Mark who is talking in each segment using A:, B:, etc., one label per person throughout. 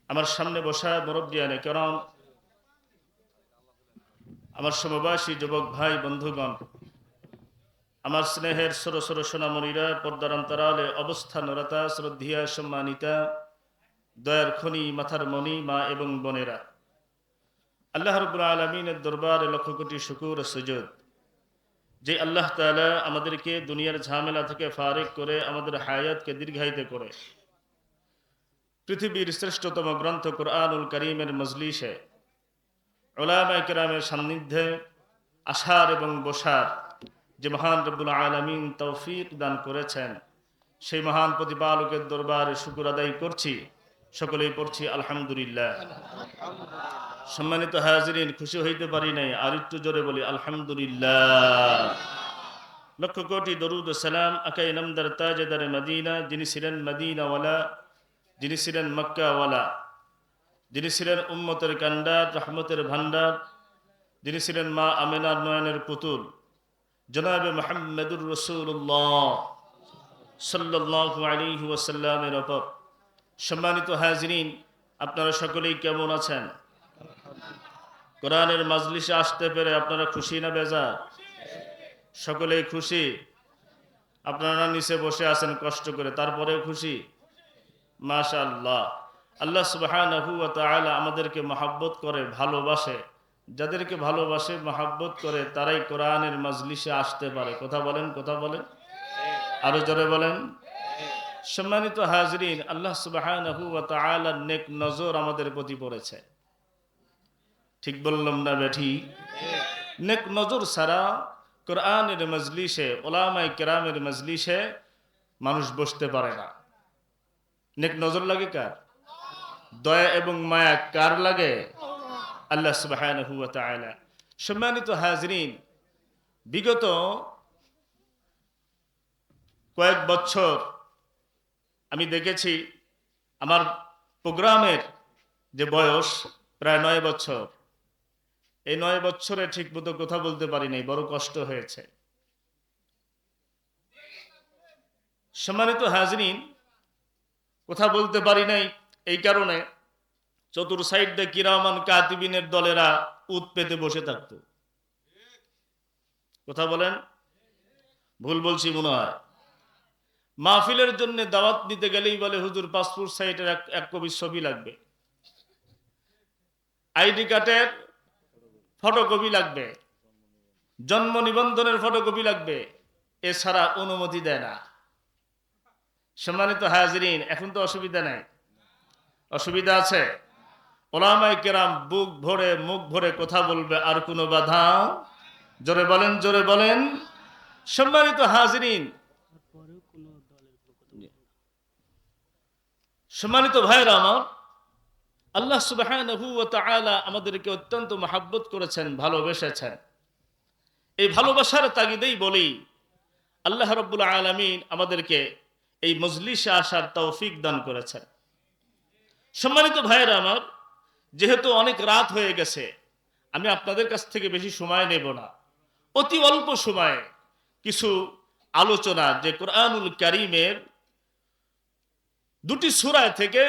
A: আমার সামনে বসা মুরব্বিয়ানে কেরাম, আমার সমবয়সী যুবক ভাই বন্ধুগণ, আমার স্নেহের ছোট ছোট সোনামণিরা, পর্দার অন্তরালে অবস্থানরতা শ্রদ্ধিয়া সম্মানিতা, দয়ার খনি, মাথার মণি, মা এবং বোনেরা, আল্লাহ রাব্বুল আলামিনের দরবারে লক্ষ কোটি শুকর ও সুজুদ যে আল্লাহ তাআলা আমাদেরকে দুনিয়ার ঝামেলা থেকে ফারিগ করে আমাদের হায়াতকে দীর্ঘায়িত করে পৃথিবীর শ্রেষ্ঠতম গ্রন্থ কুরআনুল কারীমের মজলিসে উলামায়ে কেরামের সান্নিধ্যে আসার এবং বসার যে মহান রব্বুল আলামিন তৌফিক দান করেছেন, সেই মহান প্রতিপালকের দরবারে শুকর আদায় করছি। সকলেই পড়ছি আলহামদুলিল্লাহ। সম্মানিত হাজিরিন, খুশি হইতে পারি নাই, আর একটু জোরে বলি আলহামদুলিল্লাহ। লক্ষ কোটি দরুদ ও সালাম আকাই নামদার তাজেদার মদিনা, যিনি ছিলেন মদিনাওয়ালা, যিনি ছিলেন মক্কাওয়ালা, যিনি ছিলেন উম্মতের কান্ডার, রহমতের ভান্ডার, যিনি ছিলেন মা আমেনার নয়নের পুতুল, জনাবে মুহাম্মদুর রাসূলুল্লাহ সাল্লাল্লাহু আলাইহি ওয়াসাল্লামের ওপর। সম্মানিত হাজিরিন, আপনারা সকলেই কেমন আছেন? কোরআনের মাজলিসে আসতে পেরে আপনারা খুশি না বেজার? সকলেই খুশি। আপনারা নিচে বসে আছেন কষ্ট করে, তারপরেও খুশি? মাশাআল্লাহ। আল্লাহ সুবহানাহু ওয়া তাআলা আমাদেরকে মহব্বত করে, ভালোবাসে। যাদেরকে ভালোবাসে, মহব্বত করে, তারাই কোরআনের মাজলিসে আসতে পারে। কথা বলেন, কথা বলেন, আরো জোরে বলেন। সম্মানিত হাজরিন, আল্লাহ সুবহানাহু ওয়া তাআলার নেক নজর আমাদের প্রতি পড়েছে। ঠিক বললাম না বেঠি? নেক নজর ছাড়া কোরআনের মজলিসে, উলামায়ে কেরামের মজলিসে মানুষ বসতে পারে না। নেক নজর লাগে কার? দয়া এবং মায়া কার লাগে? আল্লাহ সুবহানাহু ওয়া তাআলা। সম্মানিত হাজরিন, বিগত কয়েক বছর আমি দেখেছি আমার প্রোগ্রামের যে বয়স প্রায় 9 বছর, এই 9 বছরে ঠিক মতো কথা বলতে পারি নাই, বড় কষ্ট হয়েছে। সম্মানিত হাজরিন, কথা বলতে পারি নাই এই কারণে চতুর সাইড দিয়ে কিরামান কাতিবিনের দলেরা উত পেতে বসে থাকতো। কথা বলেন, ভুল বলছি মনে হয়? মাহফিলের জন্য দাওয়াত নিতে গেলেই বলে হুজুর পাসপোর্ট সাইজের এক কপি ছবি লাগবে, আইডি কার্ডের ফটোকপি লাগবে, জন্ম নিবন্ধনের ফটোকপি লাগবে, এছাড়া অনুমতি দেয় না। সম্মানিত হাজিরিন, এখন তো অসুবিধা নাই? অসুবিধা আছে? উলামায়ে কেরাম বুক ভরে মুখ ভরে কথা বলবে, আর কোনো বাধা? জোরে বলেন, জোরে বলেন। সম্মানিত হাজিরিন, সম্মানিত ভাইরা আমার, আল্লাহ সুবহানাহু ওয়া তাআলা আমাদেরকে অত্যন্ত মহব্বত করেছেন, ভালোবেসেছেন। এই ভালোবাসার তাগিদেই বলি আল্লাহ রাব্বুল আলামিন আমাদেরকে এই মজলিসে আসার তৌফিক দান করেছেন। সম্মানিত ভাইরা আমার, যেহেতু অনেক রাত হয়ে গেছে, আমি আপনাদের কাছ থেকে বেশি সময় নেব না। অতি অল্প সময়ে কিছু আলোচনা, যে কুরআনুল কারীমের দুটি সূরা থেকে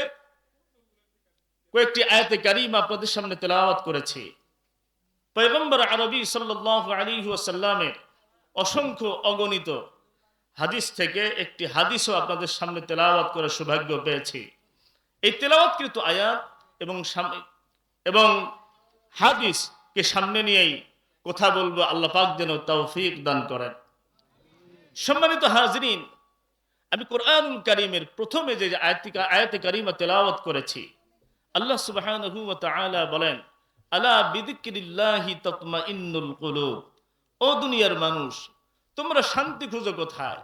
A: কয়েকটি আয়াতে কারীমা আপনাদের সামনে তেলাওয়াত করেছি। পয়গম্বর আরবি সাল্লাল্লাহু আলাইহি ওয়াসাল্লামের অসংখ্য অগণিত হাদিস থেকে একটি হাদিসও আপনাদের সামনে তেলাওয়াত করে সৌভাগ্য পেয়েছি। এই তেলাওয়াতকৃত আয়াত এবং হাদিসকে সামনে নিয়েই কথা বলবো। আল্লাহ পাক যেন তৌফিক দান করেন। সম্মানিত হাজরিন, আমি কুরআনুল কারীমের প্রথমে যে আয়াতে কারীমা তেলাওয়াত করেছি, আল্লাহ সুবহানাহু ওয়া তাআলা বলেন, আলা বিযিকরিল্লাহি তাতমাইন্নুল কুলুব। ও দুনিয়ার মানুষ, তোমরা শান্তি খুঁজো কোথায়?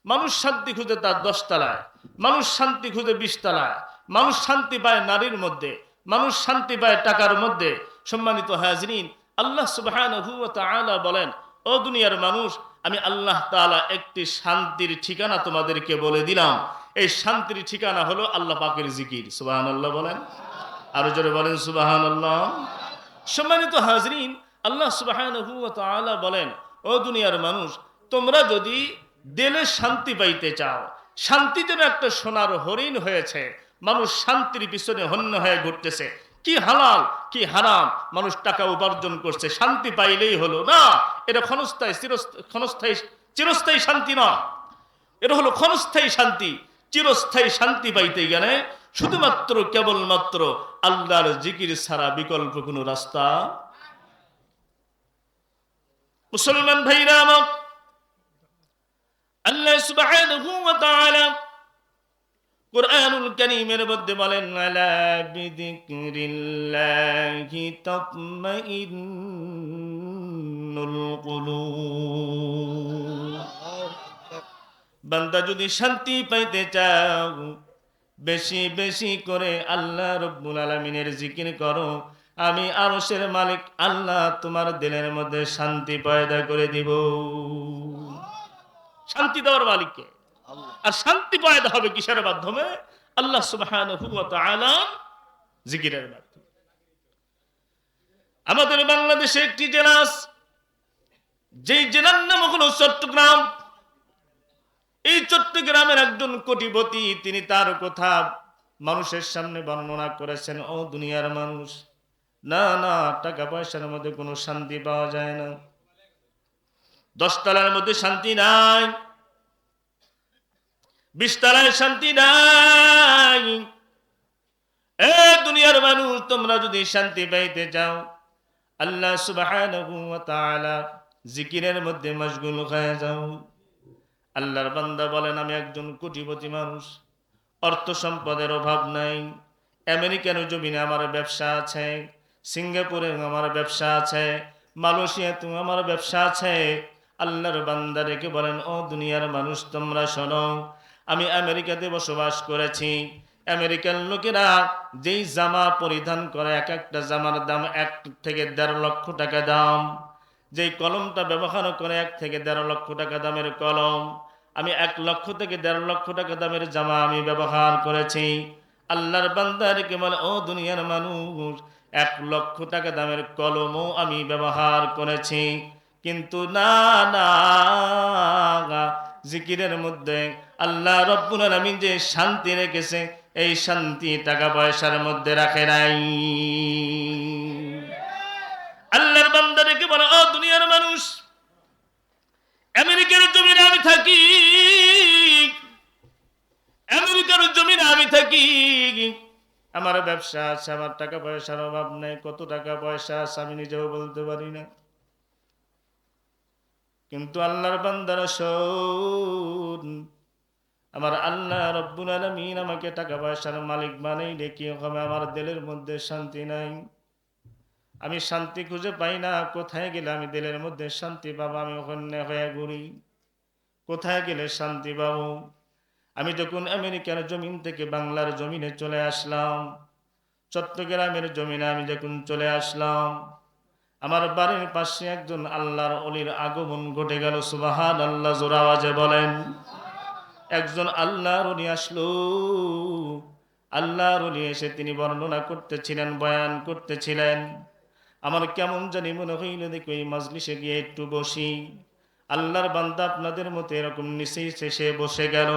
A: মানুষ শান্তি খুঁজে তার 10 তলায়, মানুষ শান্তি খুঁজে 20 তলায়, মানুষ শান্তি পায় নারীর মধ্যে, মানুষ শান্তি পায় টাকার মধ্যে। সম্মানিত হাজরিন, আল্লাহ সুবহানাহু ওয়া তাআলা বলেন, ও দুনিয়ার মানুষ, আমি আল্লাহ তাআলা একটি শান্তির ঠিকানা তোমাদেরকে বলে দিলাম। এই শান্তির ঠিকানা হলো আল্লাহ পাকের জিকির। সুবহানাল্লাহ বলেন, আরো জোরে বলেন সুবহানাল্লাহ। সম্মানিত হাজরিন, আল্লাহ সুবহানাহু ওয়া তাআলা বলেন, ও দুনিয়ার মানুষ, তোমরা যদি দিলে শান্তি পাইতে চাও, শান্তি যেন একটা সোনার হরিণ হয়েছে, মানুষ শান্তির পিছনে হন্য হয়ে ঘুরতেছে। কি হালাল কি হারাম, মানুষ টাকা উপার্জন করছে, শান্তি পাইলেই হলো না। এটা ক্ষণস্থায়ী চিরস্থায়ী শান্তি না, এটা হলো ক্ষণস্থায়ী শান্তি। চিরস্থায়ী শান্তি পাইতে গেলে শুধুমাত্র কেবলমাত্র আল্লাহর জিকির ছাড়া বিকল্প কোনো রাস্তা। মুসলমান ভাইরা আমার, আল্লাহ সুবহানাহু ওয়া তাআলা কুরআনুল কারীমের মধ্যে বলেন, আলা বিযিকরিল্লাহি তাতমাইন্নুল কুলুব। বান্দা যদি শান্তি পাইতে চাও, বেশি বেশি করে আল্লাহ রব্বুল আলামিনের জিকির করো। আমি আরশের মালিক আল্লাহ তোমার দিলের মধ্যে শান্তি পয়দা করে দিব। শান্তি দেওয়ার মালিককে। আর শান্তি পয়দা হবে কিসের মাধ্যমে? আল্লাহ সুবহানাহু ওয়া তাআলা জিকিরের মাধ্যমে। আমাদের বাংলাদেশে একটি জেলা আছে, যেই জেলার নাম হলো চট্টগ্রাম। এই চট্টগ্রামের একজন কোটিপতি, তিনি তার কথা মানুষের সামনে বর্ণনা করেছেন। ও দুনিয়ার মানুষ, না না, টাকা পয়সার মধ্যে কোনো শান্তি পাওয়া যায় না, 10 তলার মধ্যে শান্তি নাই, 20 তলায় শান্তি নাই। এ দুনিয়ার মানুষ, তোমরা যদি শান্তি পাইতে চাও, আল্লাহ সুবহানাহু ওয়া তাআলা জিকিরের মধ্যে মশগুল হয়ে যাও। আল্লাহর বান্দা বলেন, আমি একজন কোটিপতি মানুষ, অর্থ সম্পদের অভাব নাই, আমেরিকার জমিনে আমার ব্যবসা আছে, সিঙ্গাপুরে আমার ব্যবসা আছে, মালয়েশিয়াতে আমার ব্যবসা আছে। আল্লাহর বান্দা রেখে বলেন, ও দুনিয়ার মানুষ, তোমরা শোনো, আমি আমেরিকাতে বসবাস করেছি। আমেরিকান লোকেরা যেই জামা পরিধান করে, এক একটা জামার দাম 1 থেকে 1.5 লক্ষ টাকা দাম। যেই কলমটা ব্যবহার করে, 1 থেকে 1.5 লক্ষ টাকা দামের কলম। আমি 1 লক্ষ থেকে 1.5 লক্ষ টাকা দামের জামা আমি ব্যবহার করেছি। আল্লাহর বান্দাকে বলে, ও দুনিয়ার মানুষ, 1 লক্ষ টাকা দামের কলমও আমি ব্যবহার করেছি। কিন্তু না না, জিকিরের মধ্যে আল্লাহ রব্বুল আলামিন যে শান্তি রেখেছে, এই শান্তি টাকা পয়সার মধ্যে রাখে নাই। আল্লাহর বান্দাকে বলে, ও দুনিয়ার মানুষ, আমেরিকার জমিনে আমি থাকি, আমেরিকার জমিনে আমি থাকি, আমার ব্যবসা আছে, আমার টাকা পয়সার অভাব নেই। কত টাকা পয়সা আছে আমি নিজেও বলতে পারি না। কিন্তু আল্লাহর বান্দারা শোন, আমার আল্লাহ রব্বুল আলামিন আমাকে টাকা পয়সার মালিক বানাইলে কি হবে? আমার দিলের মধ্যে শান্তি নাই, আমি শান্তি খুঁজে পাই না। কোথায় গেলে আমি দিলের মধ্যে শান্তি পাবো? আমি ওখানে হয়ে ঘুরি, কোথায় গেলে শান্তি পাবো? আমি যখন আমেরিকার জমিন থেকে বাংলার জমিনে চলে আসলাম, চট্টগ্রামের জমিনে আমি যখন চলে আসলাম, আমার বাড়ির পাশে একজন আল্লাহর ওলির আগমন ঘটে গেল। সুবহানাল্লাহ, জোরে আওয়াজে বলেন। একজন আল্লাহর ওলি আসলো। আল্লাহর ওলি এসে তিনি বর্ণনা করতেছিলেন, বয়ান করতেছিলেন। আমার কেমন জানি মনে হইল, দেখি ওই মাজলিসে গিয়ে একটু বসি। আল্লাহর বান্দা আপনাদের মতো এরকম নিচেই সে বসে গেল।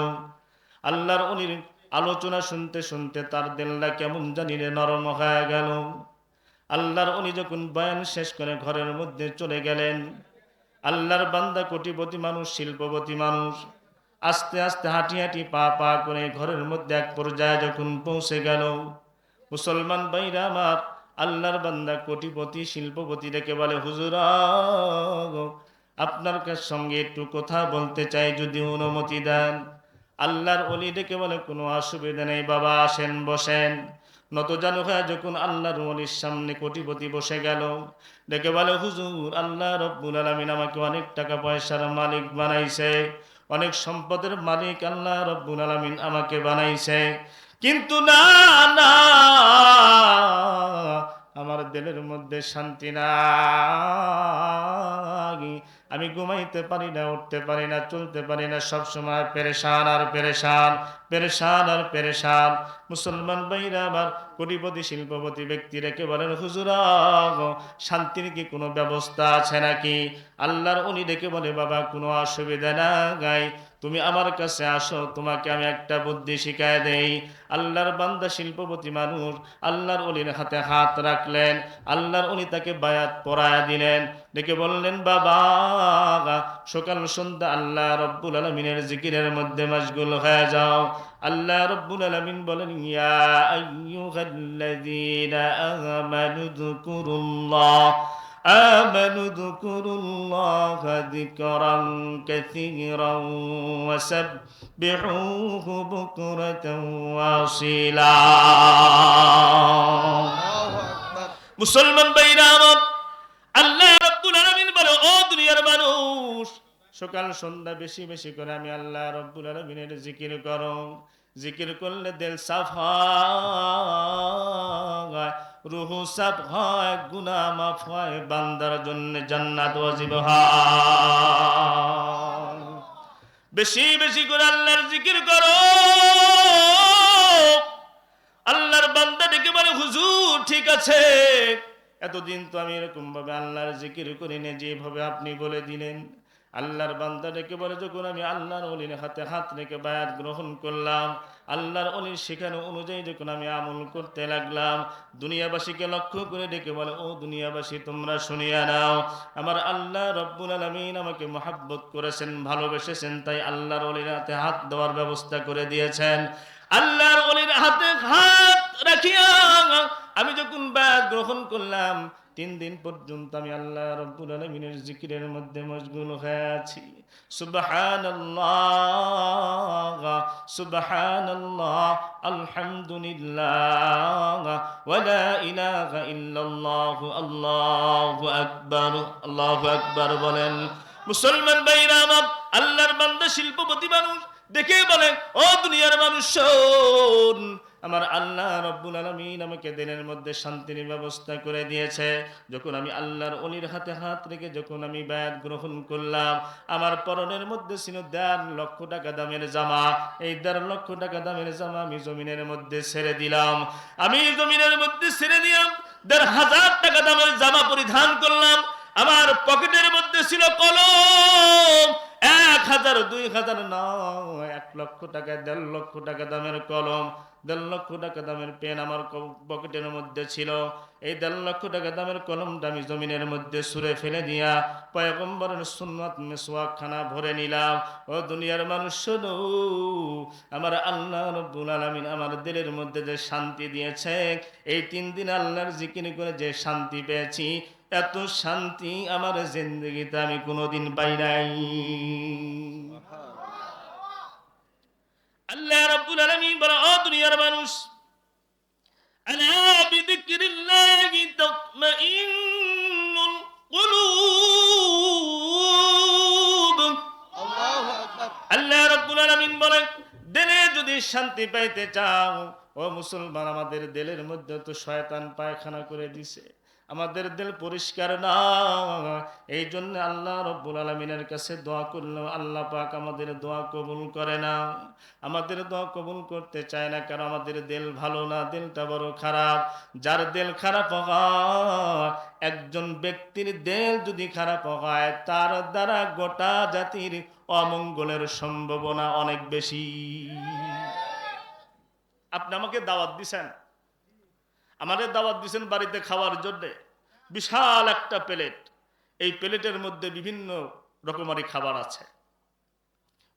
A: আল্লাহর ওলির আলোচনা শুনতে শুনতে তার দিলটা কেমন জানি নরম হয়ে গেল। আল্লাহর ওলি যখন বয়ান শেষ করে ঘরের মধ্যে চলে গেলেন, আল্লাহর বান্দা কোটিপতি মানুষ, শিল্পপতি মানুষ, আস্তে আস্তে হাঁটি হাঁটি পা পা করে ঘরের মধ্যে এক পর্যায়ে যখন পৌঁছে গেল, মুসলমান ভাইরা আমার, আল্লাহর বান্দা কোটিপতি শিল্পপতি ডেকে বলে, হুজুর, আপনার সঙ্গে একটু কথা বলতে চাই, যদি অনুমতি দেন। আল্লাহর ওলি ডেকে বলে, কোনো অসুবিধা নেই বাবা, আসেন, বসেন। নতজানু হয়ে যখন আল্লাহর ওলির সামনে কোটিপতি বসে গেল, ডেকে বলে, হুজুর, আল্লাহ রব্বুল আলামিন আমাকে অনেক টাকা পয়সার মালিক বানাইছে, অনেক সম্পদের মালিক আল্লাহ রব্বুল আলামিন আমাকে বানাইছে। কিন্তু না না, আমার দিলের মধ্যে শান্তি নাই। আমি ঘুমাইতে পারি না, উঠতে পারি না, চলতে পারি না, সব সময় পেরেশান আর পেরেশান, পেরেশান আর পেরেশান। মুসলমান ভাইরা আমার, কোটিপতি শিল্পপতি ব্যক্তি রেখে বলেন, হুজুর, শান্তির কি কোনো ব্যবস্থা আছে নাকি? আল্লাহর উনি ডেকে বলে, বাবা, কোনো অসুবিধা নাই, তুমি আমার কাছে আসো, তোমাকে আমি একটা বুদ্ধি শিখায় দেই। আল্লাহর বান্দা শিল্পপতি মানুষ আল্লাহর ওলির হাতে হাত রাখলেন, আল্লাহর ওলি তাকে বায়াত পরায়া দিলেন, ডেকে বললেন, বাবা সকাল সন্ধ্যা আল্লাহ রব্বুল আলামিনের জিকিরের মধ্যে মশগুল হয়ে যাও। আল্লাহ রব্বুল আলামিন বলেন, ইয়া আইয়ুহাল্লাযীনা আমানু যকুরুল্লাহ آمنوا اذكروا الله ذكرا كثيرا وسبحوه بكرة وأصيلا মুসলমান ভাইরা আমার, আল্লাহ রাব্বুল আলামিন বলে, ও দুনিয়ার মানুষ, সকাল সন্ধ্যা বেশি বেশি করে আমি আল্লাহ রাব্বুল আলামিনের জিকির করো। জিকির করলে দিল সাফ হয়, রূহ সাফ হয়, গুনাহ মাফ হয়, বান্দার জন্য জান্নাত ওয়াজিব হয়। বেশি বেশি করে আল্লাহর জিকির করো। আল্লাহর বান্দা ডেকে বলে, হুজুর ঠিক আছে, এতদিন তো আমি এরকম ভাবে আল্লাহর জিকির করিনি যেভাবে আপনি বলে দিলেন। আল্লাহর বান্দা ডেকে বলে, যখন আমি আল্লাহর ওলির হাতে হাত রেখে বায়াত গ্রহণ করলাম, আল্লাহর ওলির শেখানো অনুযায়ী যখন আমি আমল করতে লাগলাম, দুনিয়াবাসীকে লক্ষ্য করে ডেকে বলে, ও দুনিয়াবাসী তোমরা শুনিয়া নাও, আমার আল্লাহ রব্বুল আলামিন আমাকে মহব্বত করেছেন, ভালোবেসেছেন, তাই আল্লাহর ওলির হাতে হাত দেওয়ার ব্যবস্থা করে দিয়েছেন। আল্লাহর ওলির হাতে হাত রাখিয়া আমি যখন বায়াত গ্রহণ করলাম, 3 দিন পর্যন্ত আমি আল্লাহ রব্বুল আলামিনের জিকিরের মধ্যে মশগুল হয়ে আছি। সুবহানাল্লাহ সুবহানাল্লাহ আলহামদুলিল্লাহ ওয়া লা ইলাহা ইল্লাল্লাহ আল্লাহু আকবার। আল্লাহু আকবার বলেন। মুসলমান ভাইরা আমার, আল্লাহর বান্দা শিল্পপতি মানুষ দেখে বলে, ও দুনিয়ার মানুষ শোন, আমার আল্লাহ রব্বুল আলামিন আমাকে দিনের মধ্যে শান্তির ব্যবস্থা করে দিয়েছে। যখন আমি আল্লাহর ওলির হাতে হাত রেখে যখন আমি বায়াত গ্রহণ করলাম, আমার পরনের মধ্যে ছিল 1.5 লক্ষ টাকা দামের জামা। এই 1.5 লক্ষ টাকা দামের জামা আমি জমিনের মধ্যে ছেড়ে দিলাম। আমি জমিনের মধ্যে ছেড়ে দিলাম, 1,500 টাকা দামের জামা পরিধান করলাম। আমার পকেটের মধ্যে ছিল কলম, 1,000 2,000 নয়, 1 লক্ষ টাকা 1.5 লক্ষ টাকা দামের কলম, 1.5 লক্ষ টাকা দামের পেন আমার পকেটের মধ্যে ছিল। এই 1.5 লক্ষ টাকা দামের কলমটা আমি জমিনের মধ্যে ছুঁড়ে ফেলে দিয়া পয়গম্বরের সুন্নাত মিসওয়াক খানা ভরে নিলাম। ও দুনিয়ার মানুষ শোনো, আমার আল্লাহ রব্বুল আলামিন আমার দিলের মধ্যে যে শান্তি দিয়েছে, এই 3 দিন আল্লাহর জিকির করে যে শান্তি পেয়েছি, এত শান্তি আমার জিন্দেগিতে আমি কোনোদিন পাই নাই। আল্লাহ রাব্বুল আলামিন বলে, ও দুনিয়ার মানুষ, আলা বিযিকরিল্লাহি তাতমাইন্নুল কুলুব। আল্লাহু আকবার। আল্লাহ রাব্বুল আলামিন বলেন, দিলে যদি শান্তি পাইতে চাও, ও মুসলমান, আমাদের দিলের মধ্যে তো শয়তান পায়খানা করে দিছে, আমাদের দিল পরিষ্কার না। এই জন্য আল্লাহ রব্বুল আলামিনের কাছে দোয়া করলেও আল্লাহ পাক আমাদের দোয়া কবুল করে না। আমাদের দোয়া কবুল করতে চায় না, কারণ আমাদের দিল ভালো না, দিলটা বড় খারাপ। যার দিল খারাপ হয়, একজন ব্যক্তির দিল যদি খারাপ হয়, তার দ্বারা গোটা জাতির অমঙ্গলের সম্ভাবনা অনেক বেশি। আপনি আমাকে দাওয়াত দিছেন, আমাদের দাওয়াত দিয়েছেন বাড়িতে খাওয়ার জন্য, বিশাল একটা প্লেট। এই প্লেটের মধ্যে বিভিন্ন রকমারি খাবার আছে,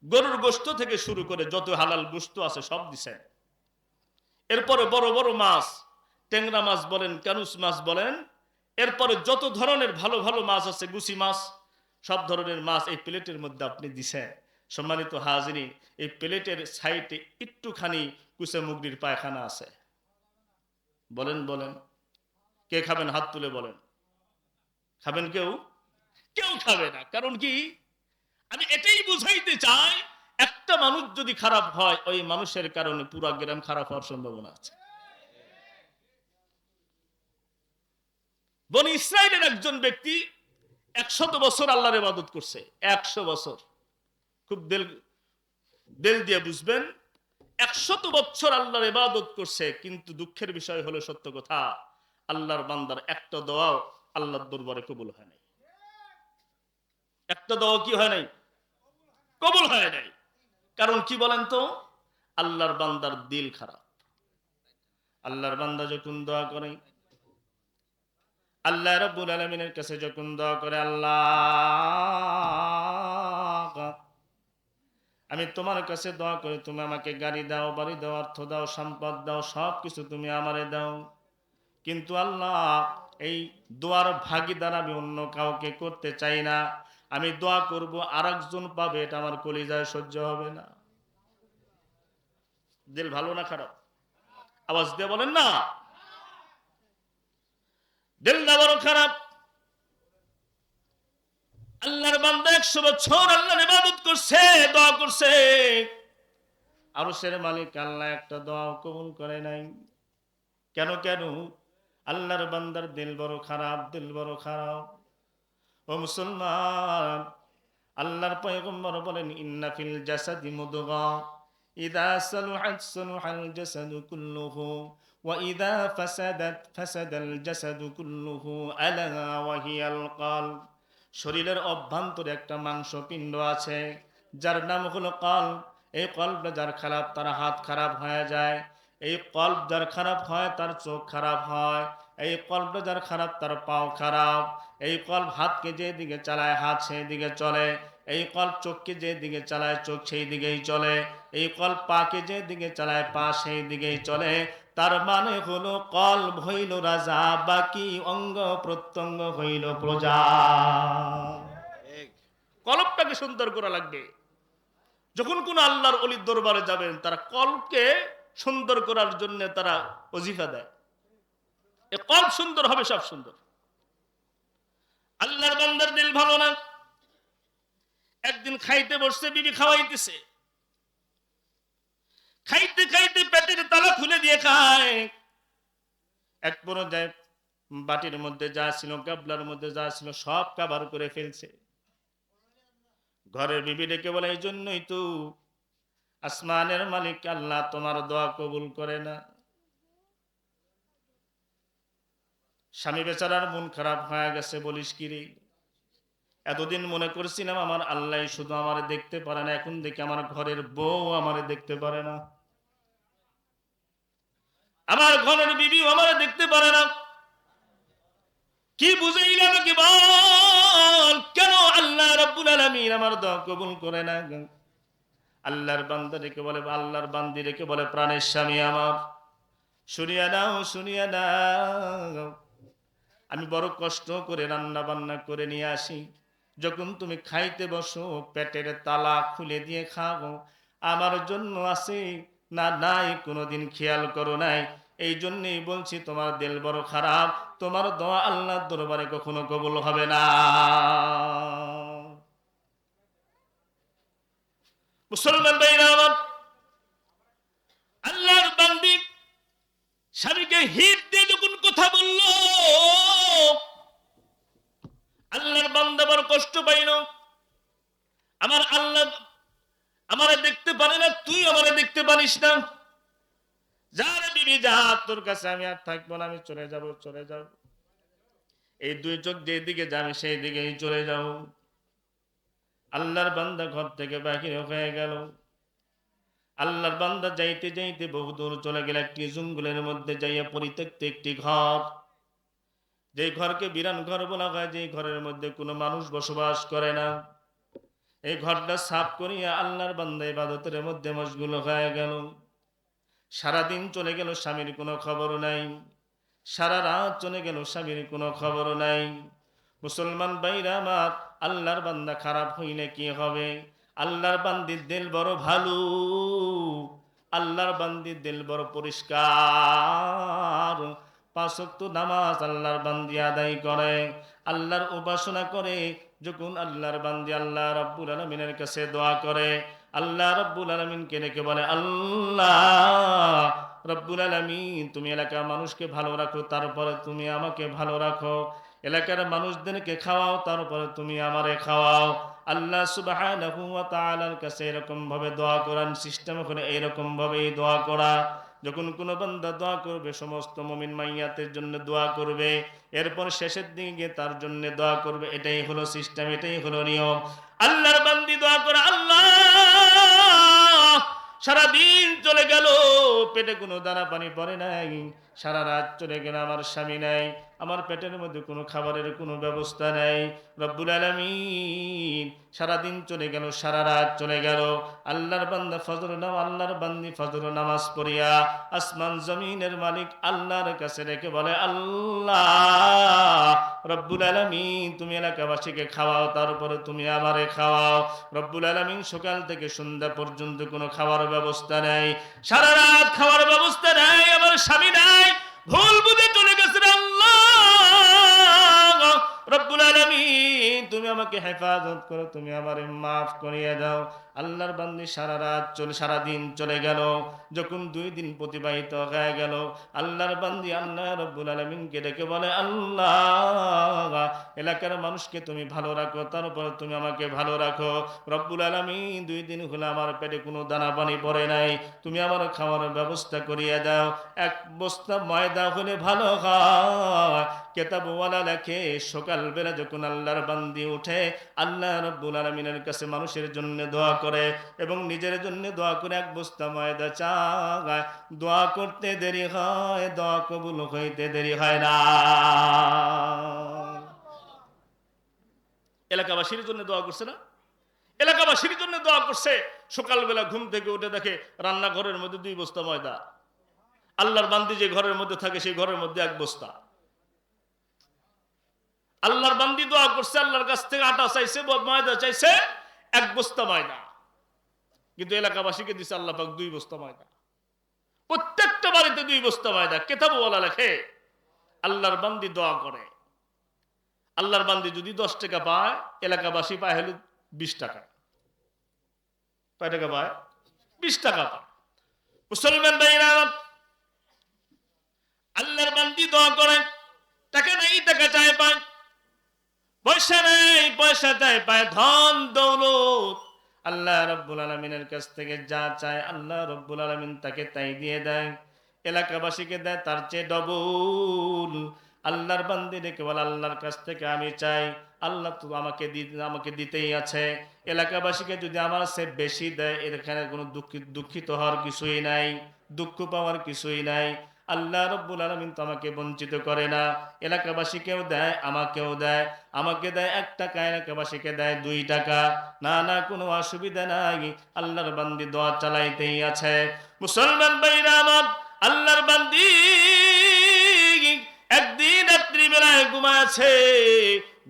A: গরুর গোশত থেকে শুরু করে যত হালাল গোশত আছে সব দিছেন। এরপরে বড় বড় মাছ, ট্যাংরা মাছ বলেন, কানুস মাছ বলেন, এরপরে যত ধরনের ভালো ভালো মাছ আছে, গুছি মাছ, সব ধরনের মাছ এই প্লেটের মধ্যে আপনি দিছেন। সম্মানিত হাজিরিন, এই প্লেটের সাইডে একটুখানি কুচে মুগরির পায়খানা আছে। বলেন বলেন, কে খাবেন? হাত তুলে বলেন। খাবেন কেউ? কেউ খাবে না। কারণ কি? আমি এটাই বুঝাইতে চাই, একটা মানুষ যদি খারাপ হয়, ওই মানুষের কারণে পুরো গ্রাম খারাপ হওয়ার সম্ভাবনা আছে। বনি ইসরায়েলের একজন ব্যক্তি 100 বছর আল্লাহর ইবাদত করছে। 100 বছর, খুব দিল দিয়ে বুঝবেন, 100 বছর আল্লাহর ইবাদত করছে, কিন্তু দুঃখের বিষয় হলো, সত্য কথা, আল্লাহর বান্দার একটা দোয়াও আল্লাহর দরবারে কবুল হয় নাই। একটা দোয়া কি হয় নাই? কবুল হয় নাই। কারণ কি বলেন তো? আল্লাহর বান্দার দিল খারাপ। আল্লাহর বান্দা যখন দোয়া করে, আল্লাহ রাব্বুল আলামিনের কাছে যখন দোয়া করে, আল্লাহ আমি তোমার কাছে দোয়া করি, তুমি আমাকে গাড়ি দাও, বাড়ি দাও, অর্থ দাও, সম্পদ দাও, সব কিছু তুমি আমারে দাও, কিন্তু আল্লাহ এই দোয়ার ভাগিদার আমি অন্য কাউকে করতে চাই না। আমি দোয়া করব আরেকজন পাবে, এটা আমার কলিজায় সহ্য হবে না। দিল ভালো না খারাপ? আওয়াজ দিয়ে বলেন না। দিলটা বড় খারাপ। আল্লাহর বান্দা 100 বছর আল্লাহর ইবাদত করছে, দোয়া করছে, আরশের মালিক আল্লাহ একটা দোয়া কবুল করে নাই। কেন কেন? আল্লাহর বান্দার দিল বড় খারাপ, দিল বড় খারাপ। ও মুসলমান, আল্লাহর পয়গম্বর বলেন, ইন্না ফিল জাসাদি মুদগা ইযা সালুহাত সালুহাল জাসাদু কুল্লুহু ওয়া ইযা ফাসাদাত ফাসাদাল জাসাদু কুল্লুহু আলা ওয়া হিয়াল কলব। শরীরের অভ্যন্তরে একটা মাংসপিণ্ড আছে যার নাম হলো কলব। এই কলবটা যার খারাপ, তার হাত খারাপ হয়ে যায়। এই কলব যার খারাপ হয়, তার চোখ খারাপ হয়। এই কলবটা যার খারাপ, তার পাও খারাপ। এই কলব হাতকে যেদিকে চালায়, হাত সেই দিকে চলে। এই কলব চোখকে যেদিকে চালায়, চোখ সেই দিকেই চলে। এই কলব পাকে যেদিকে চালায়, পা সেই দিকেই চলে। তার মানে হলো কলব হইল রাজা, বাকি অঙ্গ প্রত্যঙ্গ হইল প্রজা। কলবটাকে সুন্দর করা লাগবে। যখন কোন আল্লাহর ওলির দরবারে যাবেন, তারা কলবকে সুন্দর করার জন্য তারা ওজিফা দেয়। এ কলব সুন্দর হবে, সব সুন্দর। আল্লাহর বান্দার দিল ভালো না। একদিন খাইতে বসছে, বিবি খাওয়াইতেছে। খাইতে খাইতে পেটের তালা খুলে দিয়ে খায়। এক পর্যায়ে বাটির মধ্যে যা ছিল, গাবলার মধ্যে যা ছিল, সব কাবার করে ফেলছে। ঘরের বিবি ডেকে বলে, এই জন্যই তো আসমানের মালিক আল্লাহ তোমার দোয়া কবুল করে না। স্বামী বেচারার মন খারাপ হয়ে গেছে। বলিস কি রে, এতদিন মনে করছিলাম আমার আল্লাহ শুধু আমারে দেখতে পারে না, এখন দেখি আমার ঘরের বউ আমারে দেখতে পারে না, আমার ঘরের বিবি আমারে দেখতে পারে না। কি বুঝাইল আমাকে বল, কেন আল্লাহ রাব্বুল আলামিন আমার দোয়া কবুল করে না? আল্লাহর বান্দা রেখে বলে, আল্লাহর বান্দি রেখে বলে, প্রাণের স্বামী আমার, শুনিয়া নাও, শুনিয়া নাও। আমি বড় কষ্ট করে রান্না বান্না করে নিয়ে আসি। যখন তুমি খাইতে বসো, পেটের তালা খুলে দিয়ে খাও। আমার জন্য আছে না নাই কোনোদিন খেয়াল করো নাই। এই জন্যই বলছি, তোমার দিল বড় খারাপ, তোমার দোয়া আল্লাহর দরবারে কখনো কবুল হবে না। মুসলমান ভাইরা আমার, আল্লাহর বান্দি স্বামীকে হিট দিয়ে যখন কথা বলল, আল্লাহর বান্দা বড় কষ্ট পাইল। আমার আল্লাহ আমারে দেখতে পারে না, তুই আমারে দেখতে পারিস না। যার বিবি যা, তোর কাছে আমি আর থাকবো না, আমি চলে যাব, চলে যাব। এই দুই চোখ যেদিকে যাবে সেই দিকেই চলে যাও। আল্লাহর বান্দা ঘর থেকে বাহির হয়ে গেল। আল্লাহর বান্দা যাইতে যাইতে বহু দূর চলে গেল। একটি জঙ্গলের মধ্যে যাইয়া পরিত্যক্ত একটি ঘর, যে ঘরকে বিরান ঘর বলা হয়, যে ঘরের মধ্যে কোনো মানুষ বসবাস করে না। এই ঘরটা সাফ করিয়া আল্লাহর বান্দা ইবাদতের মধ্যে মশগুল হয়ে গেল। সারাদিন চলে গেল, স্বামীর কোনো খবর নাই। সারা রাত চলে গেল, স্বামীর কোনো খবর নাই। মুসলমান ভাইরা আমার, আল্লাহর বান্দা খারাপ হইলে কি হবে? আল্লাহর বান্দির দিল বড় ভালো, আল্লাহর বান্দির দিল বড় পরিষ্কার। 5 ওয়াক্ত নামাজ আল্লাহর বান্দি আদায় করে, আল্লাহর উপাসনা করে। যখন আল্লাহর বান্দি আল্লাহ রাব্বুল আলামিনের কাছে দোয়া করে, আল্লাহ রাব্বুল আলামিনকে ডেকে বলে, আল্লাহ রাব্বুল আলামিন, তুমি এলাকার মানুষকে ভালো রাখো, তারপরে তুমি আমাকে ভালো রাখো। এলাকার মানুষদেরকে খাওয়াও, তারপরে তুমি আমারে খাওয়াও। আল্লাহ সুবহানাহু ওয়া তাআলার কাছে এরকম ভাবে দোয়া করার সিস্টেম করে, এরকম ভাবে দোয়া করা। যখন কোনো বান্দা দোয়া করবে, সমস্ত মুমিন মাইয়াতের জন্য দোয়া করবে, এরপর শেষের দিকে গিয়ে তার জন্য দোয়া করবে। এটাই হলো সিস্টেম, এটাই হলো নিয়ম। আল্লাহর বান্দি দোয়া করে, আল্লাহ সারাদিন চলে গেল, পেটে কোনো দানা পানি পড়ে নাই। সারা রাত চলে গেল, আমার স্বামী নাই, আমার পেটের মধ্যে কোনো খাবারের কোনো ব্যবস্থা নাই। রব্বুল আলামিন সারাদিন চলে গেল, সারা রাত চলে গেল। আল্লাহর বান্দা আল্লাহর বান্দি ফজর নামাজ পড়িয়া আসমান জমিনের মালিক আল্লাহর কাছে রেখে বলে, আল্লাহ রব্বুল আলামিন তুমি এলাকাবাসীকে খাওয়াও, তারপরে তুমি আমারে খাওয়াও। রব্বুল আলামিন সকাল থেকে সন্ধ্যা পর্যন্ত কোনো খাওয়ার ব্যবস্থা নেই, সারা রাত খাওয়ার ব্যবস্থা নেই, আমার স্বামী নাই, ভুল বুঝে চলে গেছে। আল্লাহ রব্বুল আলামিন তুমি আমাকে হেফাজত করো, তুমি আমারে মাফ করিয়ে দাও। আল্লাহর বান্দি সারা দিন চলে গেল। যখন 2 দিন প্রতিবাহিত হয়ে গেল, আল্লাহর বান্দি আল্লাহ রব্বুল আলামিনকে ডেকে বলে, আল্লাহ এলাকার মানুষকে তুমি ভালো রাখো, তারপরে তুমি আমাকে ভালো রাখো। রব্বুল আলামিন 2 দিন হলো আমার পেটে কোনো দানা পানি পড়ে নাই, তুমি আমার খাওয়ার ব্যবস্থা করিয়ে দাও। 1 বস্তা ময়দা হলে ভালো হয়। কেতাবওয়ালা লেখে, সকালবেলা যখন আল্লাহর বান্দি উঠে আল্লাহ রব্বুল আলামিনের কাছে মানুষের জন্য দোয়া করে এবং নিজের জন্য দোয়া করে 1 বস্তা ময়দা চায়। দোয়া করতে দেরি হয়, দোয়া কবুল হইতে দেরি হয় না। এলাকাবাসীর জন্য দোয়া করছে না? এলাকাবাসীর জন্য দোয়া করছে। সকালবেলা ঘুম থেকে উঠে দেখে রান্নাঘরের মধ্যে 2 বস্তা ময়দা। আল্লাহর বান্দি যে ঘরের মধ্যে থাকে সেই ঘরের মধ্যে 1 বস্তা। আল্লাহর বান্দি দোয়া করছে, আল্লাহর কাছ থেকে আটা চাইছে, ময়দা চাইছে, 1 বস্তা ময়দা। কিন্তু এলাকাবাসীকে দিছে আল্লাহ পাক 2 বস্তা ময়দা। প্রত্যেকটা বাড়িতে 2 বস্তা ময়দা। কেতাবওয়ালা লেখে, আল্লাহর বান্দি দোয়া করে, আল্লাহর বান্দি যদি 10 টাকা পায়, এলাকাবাসী পায় হলো 20 টাকা। কয় টাকা পায়? 20 টাকা পায়। মুসলমান ভাইরা, আল্লাহর বান্দি দোয়া করে, টাকা নেই টাকা চায় পায়, পয়সা নেই পয়সা চায় পায়, ধন দৌলত আল্লাহ রব্বুল আলামিনের কাছ থেকে যা চায় আল্লাহ রব্বুল আলামিন তাকে তাই দিয়ে দেয়। এলাকাবাসীকে দেয় তার চেয়ে ডবল। আল্লাহর বান্দি ডেকে বলে, আল্লাহর কাছ থেকে আমি চাই, আল্লাহ তো আমাকে দিতেই আছে। এলাকাবাসীকে যদি আমার চেয়ে বেশি দেয়, এখানে কোনো দুঃখিত হওয়ার কিছুই নাই, দুঃখ পাওয়ার কিছুই নাই। আল্লাহ রব্বুল আলামিন তো আমাকে বঞ্চিত করে না। এলাকাবাসীকেও দেয়, আমাকেও দেয়। আমাকে দেয় 1 টাকা, এলাকাবাসীকে দেয় 2 টাকা। না কোনো অসুবিধা নাই, আল্লাহর বান্দি দোয়া চালাইতেই আছে। মুসলমান ভাইরা আমার, আল্লাহর বান্দি একদিন রাত্রিবেলায় ঘুমাচ্ছে,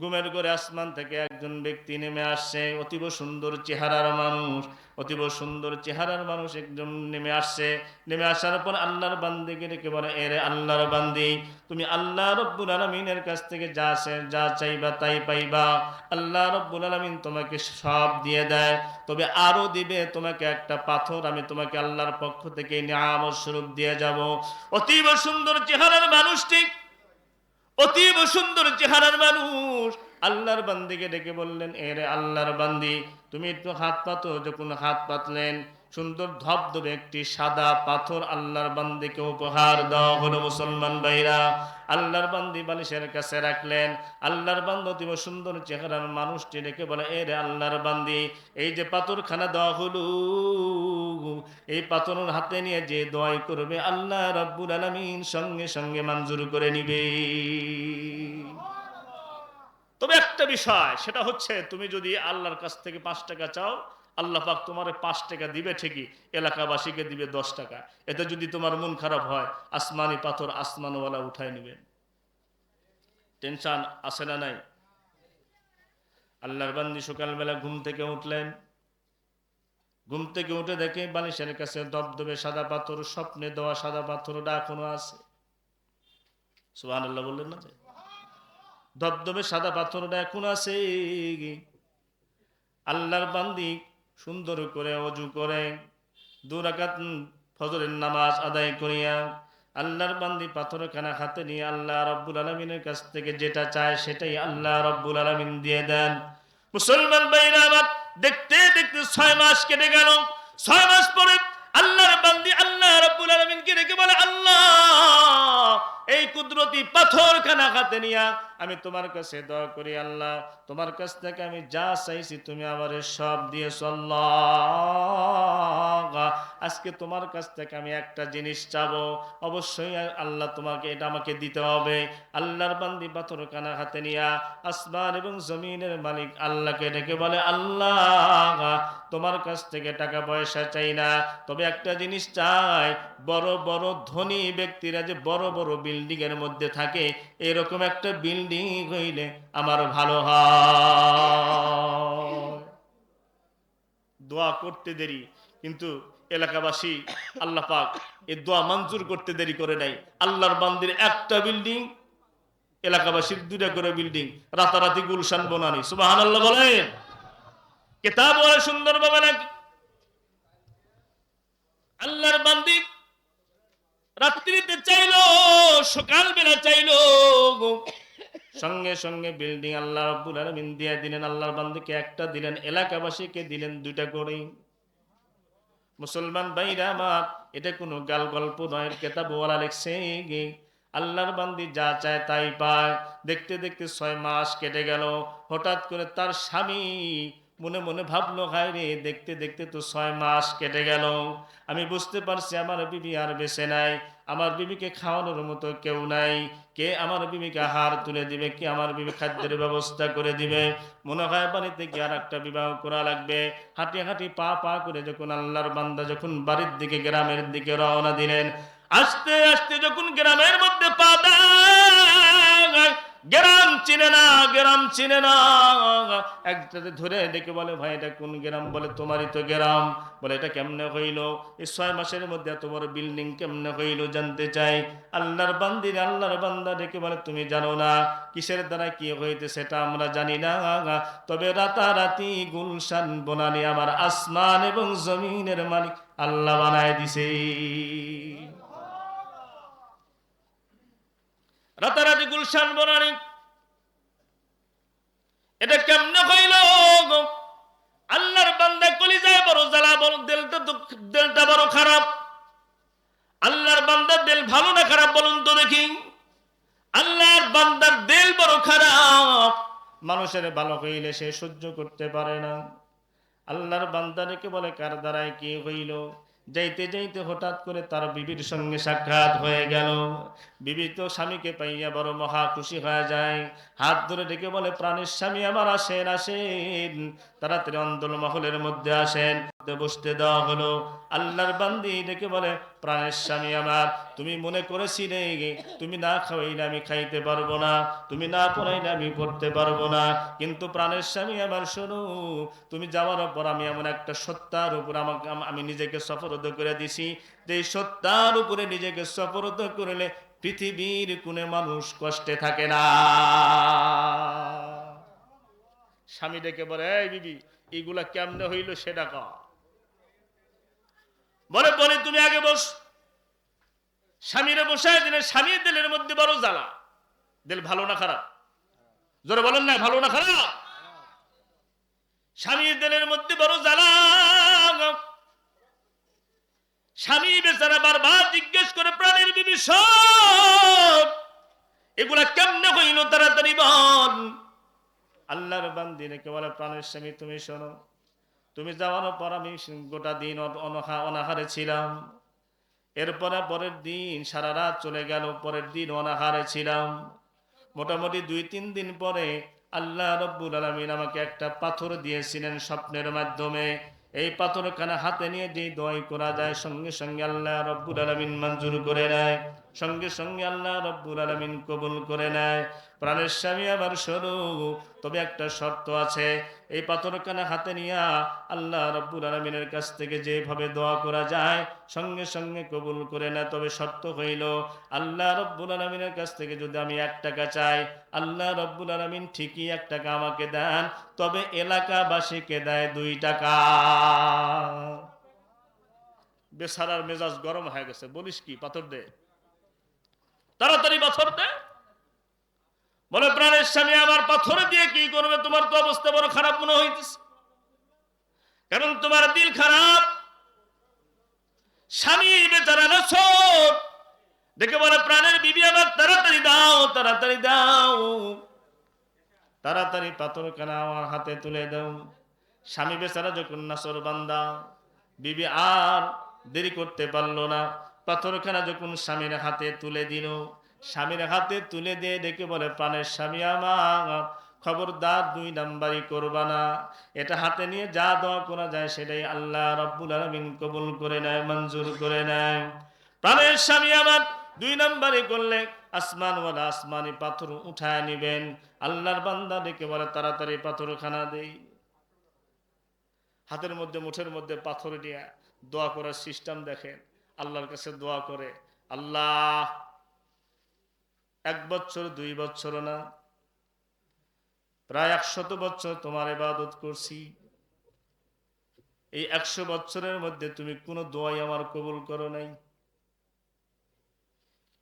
A: ঘুমের ঘরে আসমান থেকে একজন ব্যক্তি নেমে আসছে, অতীব সুন্দর চেহারার মানুষ, অতীব সুন্দর চেহারার মানুষ একজন নেমে আসছে। নেমে আসার পর আল্লাহর বান্দিকে ডেকে বলে, এরে আল্লাহর বান্দি, তুমি আল্লাহ রব্বুল আলামিনের কাছ থেকে যা চাইবা তাই পাইবা। আল্লাহ রব্বুল আলামিন তোমাকে সব দিয়ে দেয়, তবে আরো দিবে তোমাকে একটা পাথর, আমি তোমাকে আল্লাহর পক্ষ থেকে নিয়ামত স্বরূপ দিয়ে যাব। অতীব সুন্দর চেহারার মানুষটি, অতীব সুন্দর চেহারার মানুষ আল্লাহর বান্দিকে ডেকে বললেন, এরে আল্লাহর বান্দি, তুমি একটু হাত পাতো। যখন হাত পাতলেন, সুন্দর ধবধবে একটি সাদা পাথর আল্লাহর বান্দিকে উপহার দেওয়া হলো। মুসলমান ভাইরা, আল্লাহর বান্দি বালিশের কাছে রাখলেন। আল্লাহর বান্দি অতীব সুন্দর চেহারার মানুষটি ডেকে বলে, এরে আল্লাহর বান্দি, এই যে পাথরখানা দেওয়া হলো, এই পাথরের হাতে নিয়ে যে দোয়াই করবে আল্লাহ রাব্বুল আলামিন সঙ্গে সঙ্গে মঞ্জুর করে নিবে। তবে একটা বিষয়, সেটা হচ্ছে তুমি যদি আল্লাহর কাছ থেকে 5 টাকা চাও, আল্লাহ পাক তোমার 5 টাকা দিবে ঠিকই, এলাকাবাসীকে দিবে 10 টাকা। এতে যদি তোমার মন খারাপ হয়, আসমানি পাথর আসমানওয়ালা উঠায় নেবেন। টেনশন আছে না নাই? আল্লাহর বান্দি সকালবেলা ঘুম থেকে উঠলেন। ঘুম থেকে উঠে দেখে বালিশের কাছে দবদবে সাদা পাথর, স্বপ্নে দেওয়া সাদা পাথরটা এখনো আছে। সুবহানাল্লাহ বললেন না? দবদবে সাদা পাথরটা এখন আছে। আল্লাহর বান্দি সুন্দর করে ওযু করে 2 রাকাত ফজরের নামাজ আদায় করিয়া আল্লাহর বান্দি পাথরখানা হাতে নিয়ে আল্লাহ রাব্বুল আলামিনের কাছ থেকে যেটা চায় সেটাই আল্লাহ রাব্বুল আলামিন দিয়ে দেন। মুসলমান ভাইরা আমার, দেখতে দেখতে 6 মাস কেটে গেল। 6 মাস পরে আল্লাহর বান্দি আল্লাহ রাব্বুল আলামিনকে ডেকে বলে, আল্লাহ এই কুদরতি পাথর খানা হাতে নিয়া আমি তোমার কাছে দোয়া করি, আল্লাহ তোমার কাছ থেকে আমি যা চাইছি তুমি আমারে সব দিয়েছো আল্লাহ। আজকে তোমার কাছ থেকে আমি একটা জিনিস চাবো, অবশ্যই আল্লাহ তোমাকে এটা আমাকে দিতে হবে। আল্লাহর বান্দি পাথর খানা হাতে নিয়া আসমান এবং জমিনের মালিক আল্লাহকে ডেকে বলে, আল্লাহ তোমার কাছ থেকে টাকা পয়সা চাই না, তবে একটা জিনিস চাই, বড় বড় ধনী ব্যক্তিরা যে বড় বড় বিল্ডিং এর মধ্যে থাকে এরকম একটা বিল্ডিং হইলে আমার ভালো হয়। দোয়া করতে দেরি, কিন্তু এলাকাবাসী আল্লাহ পাক এই দোয়া মঞ্জুর করতে দেরি করে নাই। আল্লাহর বান্দির একটা বিল্ডিং, এলাকাবাসীর দুটা করে বিল্ডিং, রাতারাতি গুলশান বনানি। সুবহানাল্লাহ বলেন। কিতাব বলে সুন্দরভাবে নাকি আল্লাহর বান্দি রাত্রিতে চাইলো, সকালবেলা চাইলো, সঙ্গে সঙ্গে বিল্ডিং আল্লাহ রাব্বুল আলামিন দিয়ে দিলেন। আল্লাহর বান্দিকে একটা দিলেন, এলাকাবাসীকে দিলেন দুইটা করে। মুসলমান ভাইরা আমার, এটা কোনো গাল গল্প নয়, কেতাব ওয়ালা লিখছে গে আল্লাহর বান্দি যা চায় তাই পায়। দেখতে দেখতে 6 মাস কেটে গেল। হঠাৎ করে তার স্বামী মনে মনে ভাবলো, হায় রে, দেখতে দেখতে তো 6 মাস কেটে গেল, আমি বুঝতে পারছি আমার বিবি আর বেঁচে নাই, আমার বিবিকে খাওয়ানোর মতো কেউ নাই, কে আমার বিবিকে আহার তুলে দিবে, কে আমার বিবি খাদ্যের ব্যবস্থা করে দিবে। মনে হয় বাড়িতে কি আর একটা বিবাহ করা লাগবে। হাঁটি হাঁটি পা পা করে যখন আল্লাহর বান্দা যখন বাড়ির দিকে গ্রামের দিকে রওনা দিলেন, আস্তে আস্তে যখন গ্রামের মধ্যে পা দেয়, গ্রাম চিনে না, গ্রাম চিনে না। একটাতে ধরে ডেকে বলে, ভাই এটা কোন গ্রাম? বলে তোমারই তো গ্রাম। বলে এটা কেমনে হইল? এই 6 মাসের মধ্যে এত বড় বিল্ডিং কেমনে হইল জানতে চাই। আল্লাহর বান্দির আল্লাহর বান্দা ডেকে বলে, তুমি জানো না কিসের দ্বারা কি হইতে সেটা আমরা জানি না, তবে রাতারাতি গুলশান বনানি আমার আসমান এবং জমিনের মালিক আল্লাহ বানায় দিছে। রাতারাতি গুলশান বনানি, এটা কেমনে হইল? আল্লাহর বান্দা কলিজায় বড় জ্বালা, বড় দিলটা বড় খারাপ। আল্লাহর বান্দার দিল ভালো না খারাপ বলুন তো দেখি? আল্লাহর বান্দার দিল বড় খারাপ। মানুষের ভালো হইলে সে সহ্য করতে পারে না। আল্লাহর বান্দাকে বলে, কার দ্বারায় কি হইল? যাইতে যাইতে হঠাৎ করে তার বিবির সঙ্গে সাক্ষাৎ হয়ে গেল। বিবি তো স্বামীকে পাইয়া বড় মহা খুশি হয়ে যায়, হাত ধরে ডেকে বলে, প্রাণের স্বামী আমার, আসেন আসেন, তাড়াতাড়ি অন্দর মহলের মধ্যে আসেন। বসতে দেওয়া হলো। আল্লাহর বান্দি ডেকে বলে, প্রাণের স্বামী আমার, তুমি মনে করেছিলে তুমি না খাওয়াইলে আমি খাইতে পারবো না, তুমি না পড়াইলে আমি পড়তে পারবো না, কিন্তু প্রাণের স্বামী আমার শোনো, তুমি যাওয়ার পর আমি এমন একটা সত্তার উপর আমি নিজেকে সফরদ করে দিছি, যে সত্তার উপরে নিজেকে সফরদ করলে পৃথিবীর কোনে মানুষ কষ্টে থাকে না। স্বামী ডেকে বলে, এই বিবি, এইগুলা কেমনে হইল সেটা ক। বলে বলে তুমি আগে বস। স্বামীরে বসায় দিলে, স্বামীর দিলের মধ্যে বড় জ্বালা। দিল ভালো না খারাপ? জোরে বলেন না, ভালো না খারাপ? স্বামীর দিলের মধ্যে বড় জ্বালা। স্বামী বেচারা বারবার জিজ্ঞেস করে, প্রাণের বিবি সব এগুলা কেমনে হইল, তাড়াতাড়ি বল। আল্লাহর বান্দি রেখে বলে, প্রাণের স্বামী তুমি শোনো, তুমি যাওয়ার পর আমি গোটা দিন অনাহারে ছিলাম। এরপরে পরের দিন সারা রাত চলে গেল, পরের দিন অনাহারে ছিলাম। মোটামুটি 2-3 দিন পরে আল্লাহ রাব্বুল আলামিন আমাকে একটা পাথর দিয়েছিলেন স্বপ্নের মাধ্যমে। এই পাথরখানা হাতে নিয়ে যে দোয়া করা যায়, সঙ্গে সঙ্গে আল্লাহ রাব্বুল আলামিন মঞ্জুর করে নেয়, সঙ্গে সঙ্গে আল্লাহ রাব্বুল আলামিন কবুল করে নেয়। প্রাণের স্বামী আবার শোনো, তবে একটা শর্ত আছে। এই পাথরখানা হাতে নিয়ে আল্লাহ রাব্বুল আলামিনের কাছ থেকে যেভাবে দোয়া করা যায় সঙ্গে সঙ্গে কবুল করে নেয়, তবে শর্ত হইল, আল্লাহ রাব্বুল আলামিনের কাছ থেকে যদি আমি 1 টাকা চাই, আল্লাহ রাব্বুল আলামিন ঠিকই 1 টাকা আমাকে দেন, তবে এলাকাবাসীকে দেয় 2 টাকা। বেচারার মেজাজ গরম হয়ে গেছে, বলিস কি, পাথর দে, তাড়াতাড়ি পাথর দে। বলে, প্রাণের স্বামী আমার, পাথর দিয়ে কি করবে? তোমার তো অবস্থা বড় খারাপ মনে হইতেছে, কারণ তোমার দিল খারাপ। স্বামী বেচারা নাছোট, দেখে বলে প্রাণের বিবি আমার তাড়াতাড়ি দাও, তাড়াতাড়ি দাও, তাড়াতাড়ি পাথরখানা আমার হাতে তুলে দাও। স্বামী বেচারা যখন নাছোট বান্দা, বিবি আর দেরি করতে পারলো না, পাথরখানা যখন স্বামীর হাতে তুলে দিল, স্বামীর হাতে তুলে দিয়ে ডেকে বলে প্রাণের স্বামী আমার, খবরদার 2 নাম্বারি করবা না, এটা হাতে নিয়ে যা দোয়া করা যায় সেটাই আল্লাহ রাব্বুল আলামিন কবুল করে নেয়, মঞ্জুর করে নেয়। প্রাণের স্বামী আমার 2 নাম্বারি করলে আসমানওয়ালা আসমানি পাথর উঠায় নিবেন। আল্লাহর বান্দা ডেকে বলে তাড়াতাড়ি পাথরখানা দেই। হাতের মধ্যে মুঠের মধ্যে পাথর নিয়ে দোয়া করার সিস্টেম দেখেন। আল্লাহর কাছে দোয়া করে, আল্লাহ 1 বছর 2 বছর না, প্রায় 100 বছর তোমার ইবাদত করছি, এই 100 বছরের মধ্যে তুমি কোনো দোয়াই আমার কবুল করো নাই,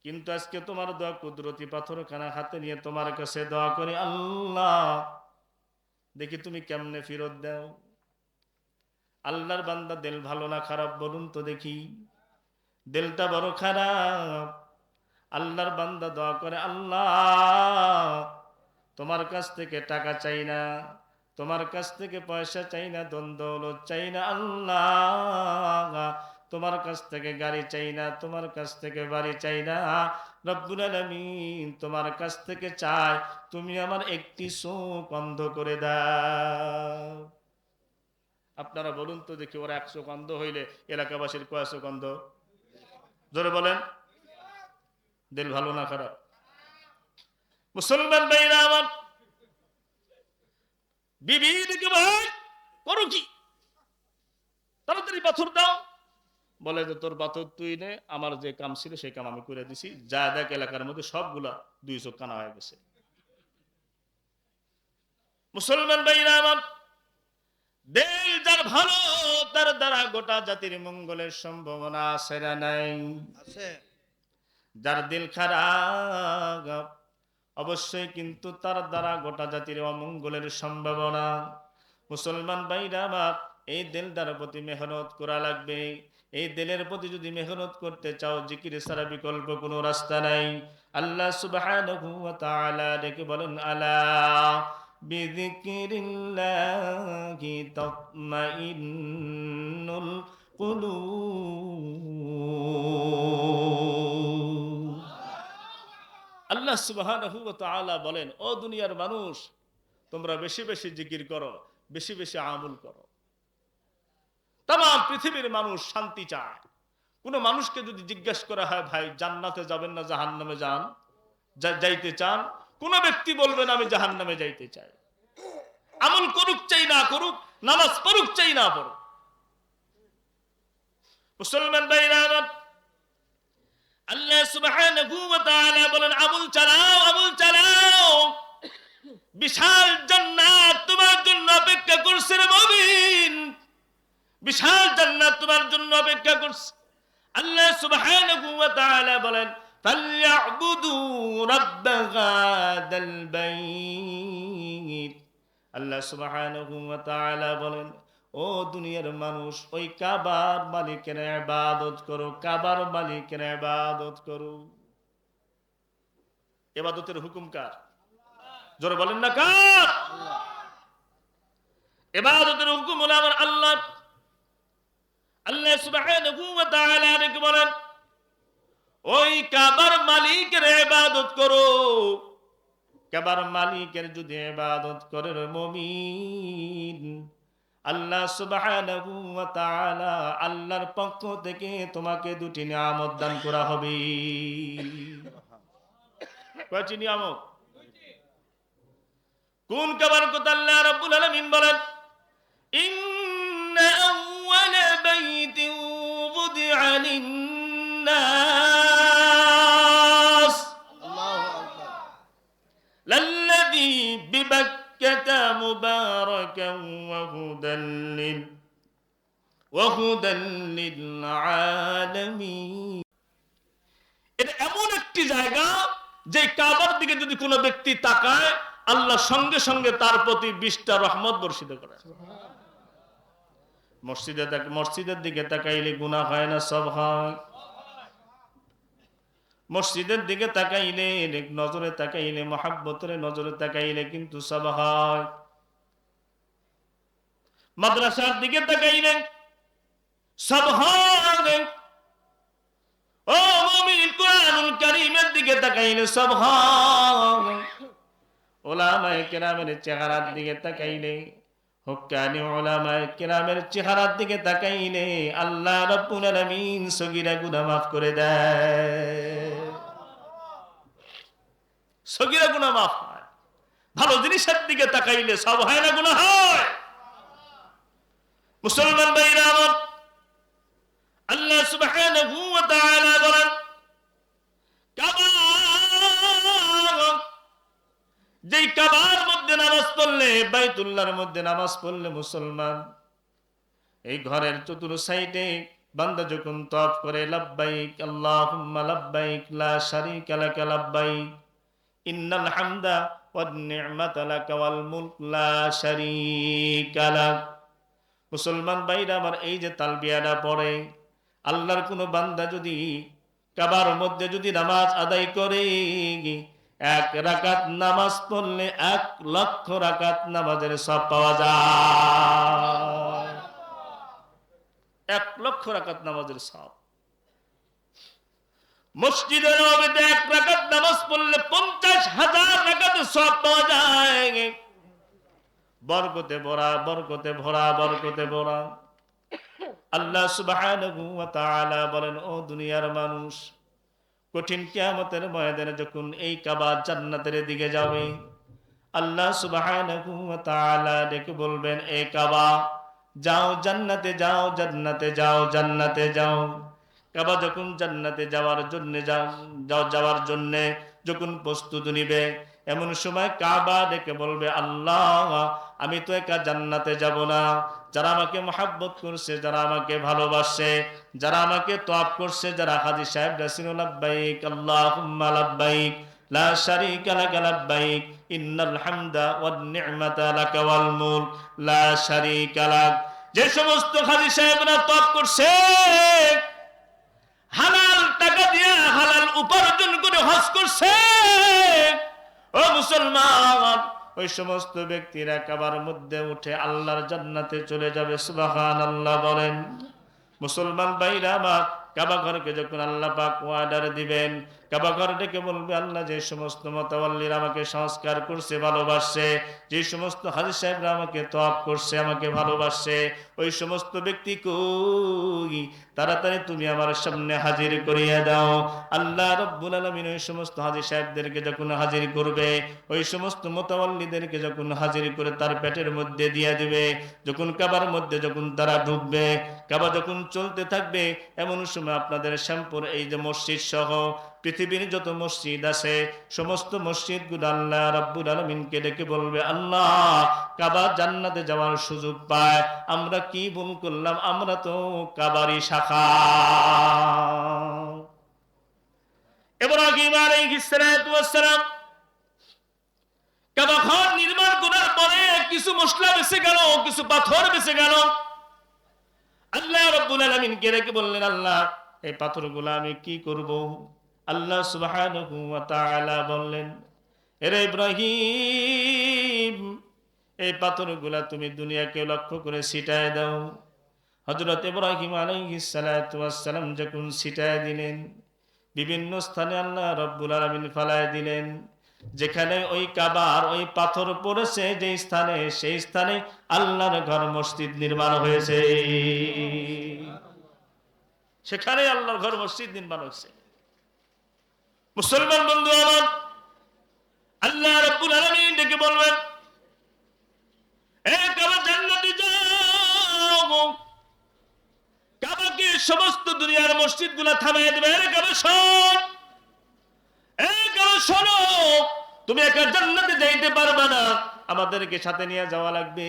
A: কিন্তু আজকে তোমার দোয়া কুদরতি পাথরখানা হাতে নিয়ে তোমার কাছে দোয়া করি, আল্লাহ দেখি তুমি কেমনে ফেরত দাও। আল্লাহর বান্দা দিল ভালো না খারাপ বলুন তো দেখি? দিলটা বড় খারাপ। আল্লাহর বান্দা দোয়া করে, আল্লাহ তোমার কাছ থেকে টাকা চাই না, তোমার কাছ থেকে পয়সা চাই না, ধন দৌলত চাই না, আল্লাহ তোমার কাছ থেকে গাড়ি চাই না, তোমার কাছ থেকে বাড়ি চাই না, রব্বুল আলামিন তোমার কাছ থেকে চাই তুমি আমার একটি চোখ অন্ধ করে দাও। আপনারা বলুন তো দেখি, ওরা 100 অন্ধ হইলে এলাকাবাসীর কয় চোখ অন্ধ? জোরে বলেন। দিল ভালো না খারাপ? মুসলমান ভাইরা আমার, বিবি দেখে ভাই করো কি, তাড়াতাড়ি পাথর দাও। বলে যে তোর পাথর তুই নে, আমার যে কাম ছিল সেই কাম আমি করে দিছি, যা দেখ এলাকার মধ্যে সবগুলা 2 চোখ কানা হয়ে গেছে। মুসলমান ভাইরা আমার, দিল যার ভালো তার দ্বারা গোটা জাতির মঙ্গলের সম্ভাবনা আছে না নাই? আছে। যার দিল খারাপ অবশ্যই কিন্তু তার দ্বারা গোটা জাতির অমঙ্গলের সম্ভাবনা। মুসলমান ভাইরা আমার, এই দিলটার প্রতি মেহনত করা লাগবে। এই দিলের প্রতি যদি মেহনত করতে চাও, জিকির ছাড়া বিকল্প কোনো রাস্তা নাই। আল্লাহ সুবহানাহু ওয়া তাআলা ডেকে বলেন, আলা বিযিকিরিল্লাহি তাতমাইন্নুল কুলুব। আল্লাহ সুবহানাহু ওয়া তাআলা বলেন, ও দুনিয়ার মানুষ, তোমরা বেশি বেশি জিকির করো, বেশি বেশি আমল করো। তাম পৃথিবীর মানুষ শান্তি চায়। কোন মানুষকে যদি জিজ্ঞেস করা হয়, ভাই জান্নাতে যাবেন না জাহান্নামে যাইতে চান, কোন ব্যক্তি বলবেন আমি জাহান্নামে যাইতে চাই। আমল করুক চাই না করুক, নামাজ পড়ুক চাই না পড়ুক। মুসলমান ভাইরা আমার, আল্লাহ সুবহানাহু ওয়া তাআলা বলেন, আমল চালাও, আমল চালাও, বিশাল জান্নাত তোমার জন্য অপেক্ষা করছে রে মুমিন, বিশাল জান্নাত তোমার জন্য অপেক্ষা করছে। আল্লাহ সুবহানাহু ওয়া তাআলা বলেন, ফালইয়াবুদু রাব্ব হাদাল বাইত। আল্লাহ সুবহানাহু ওয়া তাআলা বলেন, ও দুনিয়ার মানুষ, ওই কাবার মালিকের ইবাদত করো, কাবার মালিকের ইবাদত করো। ইবাদতের হুকুম কার? জোরে বলেন না কার? ইবাদতের হুকুম হলো আমার আল্লাহর। আল্লাহ সুবহানাহু ওয়া তাআলা ডেকে বলেন, ওই কাবার মালিকের ইবাদত করো। কাবার মালিকের যদি ইবাদত করে মুমিন, আল্লাহ সুবহানাহু ওয়া তাআলা আল্লাহর পক্ষ থেকে তোমাকে 2টি নিয়ামত দান করা হবে। কয়টি নিয়ামত? কোন কাবার কথা আল্লাহ রাব্বুল আলামিন বলেন, ইন্না আউওয়ালা বাইতিন wudi'a লিন-নাস আল্লাহু আকবার লাল্লাযী বিবাক্কাতা মুবারাকান ওয়া হুদাল লিল-আলামিন। এটা এমন একটি জায়গা যে কাবার দিকে যদি কোনো ব্যক্তি তাকায়, আল্লাহ সঙ্গে সঙ্গে তার প্রতি 20টা রহমত বর্ষিত করে। মসজিদের দিকে তাকাইলে গুনাহ হয় না সব হয়? মসজিদের দিকে তাকাইলে, নজরে তাকাইলে, মহাব্বতের নজরে তাকাইলে কিন্তু সব হয়। মাদ্রাসার দিকে তাকাইলে সব হয়। ও মুমিন, কুরআনুল কারীমের দিকে তাকাইলে সব হয়। উলামায়ে কেরামের চেহারার দিকে তাকাইলে, হক্কানি উলামায়ে কেরামের চেহারার দিকে তাকাইলে আল্লাহ রাব্বুল আলামিন সগীরা গুনাহ মাফ করে দেয়। সগীরা গুনাহ মাফ হয়। ভালো জিনিসের দিকে তাকাইলে সব হয় না, গুনাহ হয়। মুসলমান ভাইরা আমার, আল্লাহ সুবহানাহু ওয়া তাআলা বলেন, কাবা, যেই কাবার মধ্যে নামাজ পড়লে, বাইতুল্লাহর মধ্যে নামাজ পড়লে মুসলমান, এই ঘরের চতুর্থ সাইডে বান্দা যখন তওয়াফ করে, লাব্বাইক আল্লাহুম্মা লাব্বাইক লা শারীকা লাকা লাব্বাইক ইন্নাল হামদা ওয়ান নি'মাতা লাকা ওয়াল মুলক লা শারীকা লাক। মুসলমান ভাইরা আমার, এই যে তালবিয়াটা পড়ে, আল্লাহর কোনো বান্দা যদি কাবার মধ্যে যদি নামাজ আদায় করে, 1 রাকাত নামাজ পড়লে 1 লক্ষ রাকাত নামাজের সওয়াব পাওয়া যায়। 1 লক্ষ রাকাত নামাজের সওয়াব। মসজিদে নববীতে 1 রাকাত নামাজ পড়লে 50,000 রাকাতের সওয়াব পাওয়া যায়। বরকতে ভরা, বরকতে ভরা, বরকতে ভরা। আল্লাহ সুবহানাহু ওয়া তাআলা বলেন, ও দুনিয়ার মানুষ, কঠিন কিয়ামতের ময়দানে যখন এই কাবা জান্নাতের দিকে যাবে, আল্লাহ সুবহানাহু ওয়া তাআলা ডেকে বলবেন, এ কাবা যাও জান্নাতে, যাও জান্নাতে, যাও জান্নাতে যাও। কাবা যখন জান্নাতে যাওয়ার জন্য যাওয়ার জন্য যখন প্রস্তুতি নিবে, এমন সময় কাবা ডেকে বলবে, আল্লাহ আমি তো একা জান্নাতে যাব না, যারা আমাকে মহাব্বত করছে, যারা আমাকে ভালোবাসে, যারা আমাকে তওয়াফ করছে, যারা হাজী সাহেব রাসূল লাব্বাইক আল্লাহুম্মা লাব্বাইক লা শারীকা লাকা লাব্বাইক ইন্নাল হামদা ওয়ান নি'মাতা লাকা ওয়াল মুলক লা শারীকা লাক। যে সমস্ত হাজী সাহেবরা তওয়াফ করছে, হালাল টাকা দিয়ে হালাল উপার্জন করে হজ করছে, ও মুসলমান, ওই সমস্ত ব্যক্তিরা কাবার মধ্যে উঠে আল্লাহর জান্নাতে চলে যাবে। সুবহানাল্লাহ বলেন। মুসলমান ভাইরা আমার, কাবা ঘরকে যখন আল্লাহ পাক অর্ডার দিবেন, কাবা ঘর ডেকে বলবে, আল্লাহ যে সমস্ত মুতাওয়াল্লিরা আমাকে সংস্কার করছে, ভালোবাসছে, যে সমস্ত হাজী সাহেবরা আমাকে তওয়াফ করছে, আমাকে ভালোবাসছে, ওই সমস্ত ব্যক্তি কই, তাড়াতাড়ি তুমি আমার সামনে হাজির করিয়ে দাও। আল্লাহ রাব্বুল আলামিন ওই সমস্ত হাজী সাহেবদেরকে যখন হাজির করবে, ওই সমস্ত মুতাওয়াল্লিদেরকে যখন হাজির করে তার পেটের মধ্যে দিয়ে দিবে, যখন কাবার মধ্যে যখন তারা ঢুকবে, কাবা যখন চলতে থাকবে, এমন সময় আপনাদের শ্যামপুর এই যে মসজিদ সহ পৃথিবীর যত মসজিদ আছে, সমস্ত মসজিদগুলো আল্লাহ রাব্বুল আলামিনকে ডেকে বলবে, আল্লাহ কাবা জান্নাতে যাওয়ার সুযোগ পায়, আমরা কি ভুল করলাম, আমরা তো কাবারই শাখা। ইব্রাহিম আলাইহিস সালাতু ওয়াস সালাম কাবা ঘর নির্মাণ করার পরে কিছু মশলা বেঁচে গেল, কিছু পাথর বেঁচে গেল। আল্লাহ রাব্বুল আলামিনকে ডেকে বললেন, আল্লাহ এই পাথরগুলো আমি কি করব? আল্লাহ সুবহানাহু ওয়া তাআলা বললেন, হে ইব্রাহিম, এই পাথরগুলা তুমি দুনিয়াকে লক্ষ্য করে ছিটায় দাও। হযরত ইব্রাহিম আলাইহিস সালাতু ওয়াস সালাম যখন ছিটায় দিলেন, বিভিন্ন স্থানে আল্লাহ রাব্বুল আলামিন ফালায় দিলেন। যেখানে ওই কাবার ওই পাথর পড়েছে যে স্থানে, সেই স্থানে আল্লাহর ঘর মসজিদ নির্মাণ হয়েছে। সেখানে আল্লাহর ঘর মসজিদ নির্মাণ হয়েছে। মুসলমান বন্ধু আমার, আল্লাহ রাব্বুল আলামিন ডেকে বলবেন, এ কাবা জান্নাতে যাও। কাবাকে সমস্ত দুনিয়ার মসজিদগুলো থামিয়ে দেবে, এ কাবা শোন, এ কাবা শোনো, তুমি একা জান্নাতে যাইতে পারবে না, আমাদেরকে সাথে নিয়ে যাওয়া লাগবে।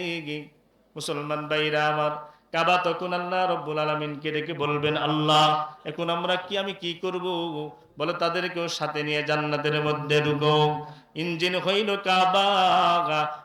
A: মুসলমান ভাইরা আমার, কাবা তখন আল্লাহ রাব্বুল আলামিনকে ডেকে বলবেন, আল্লাহ এখন আমি কি করব? বলে তাদেরকেও সাথে নিয়ে জান্নাতের মধ্যে ঢুকো। ইঞ্জিন হইল কাবা,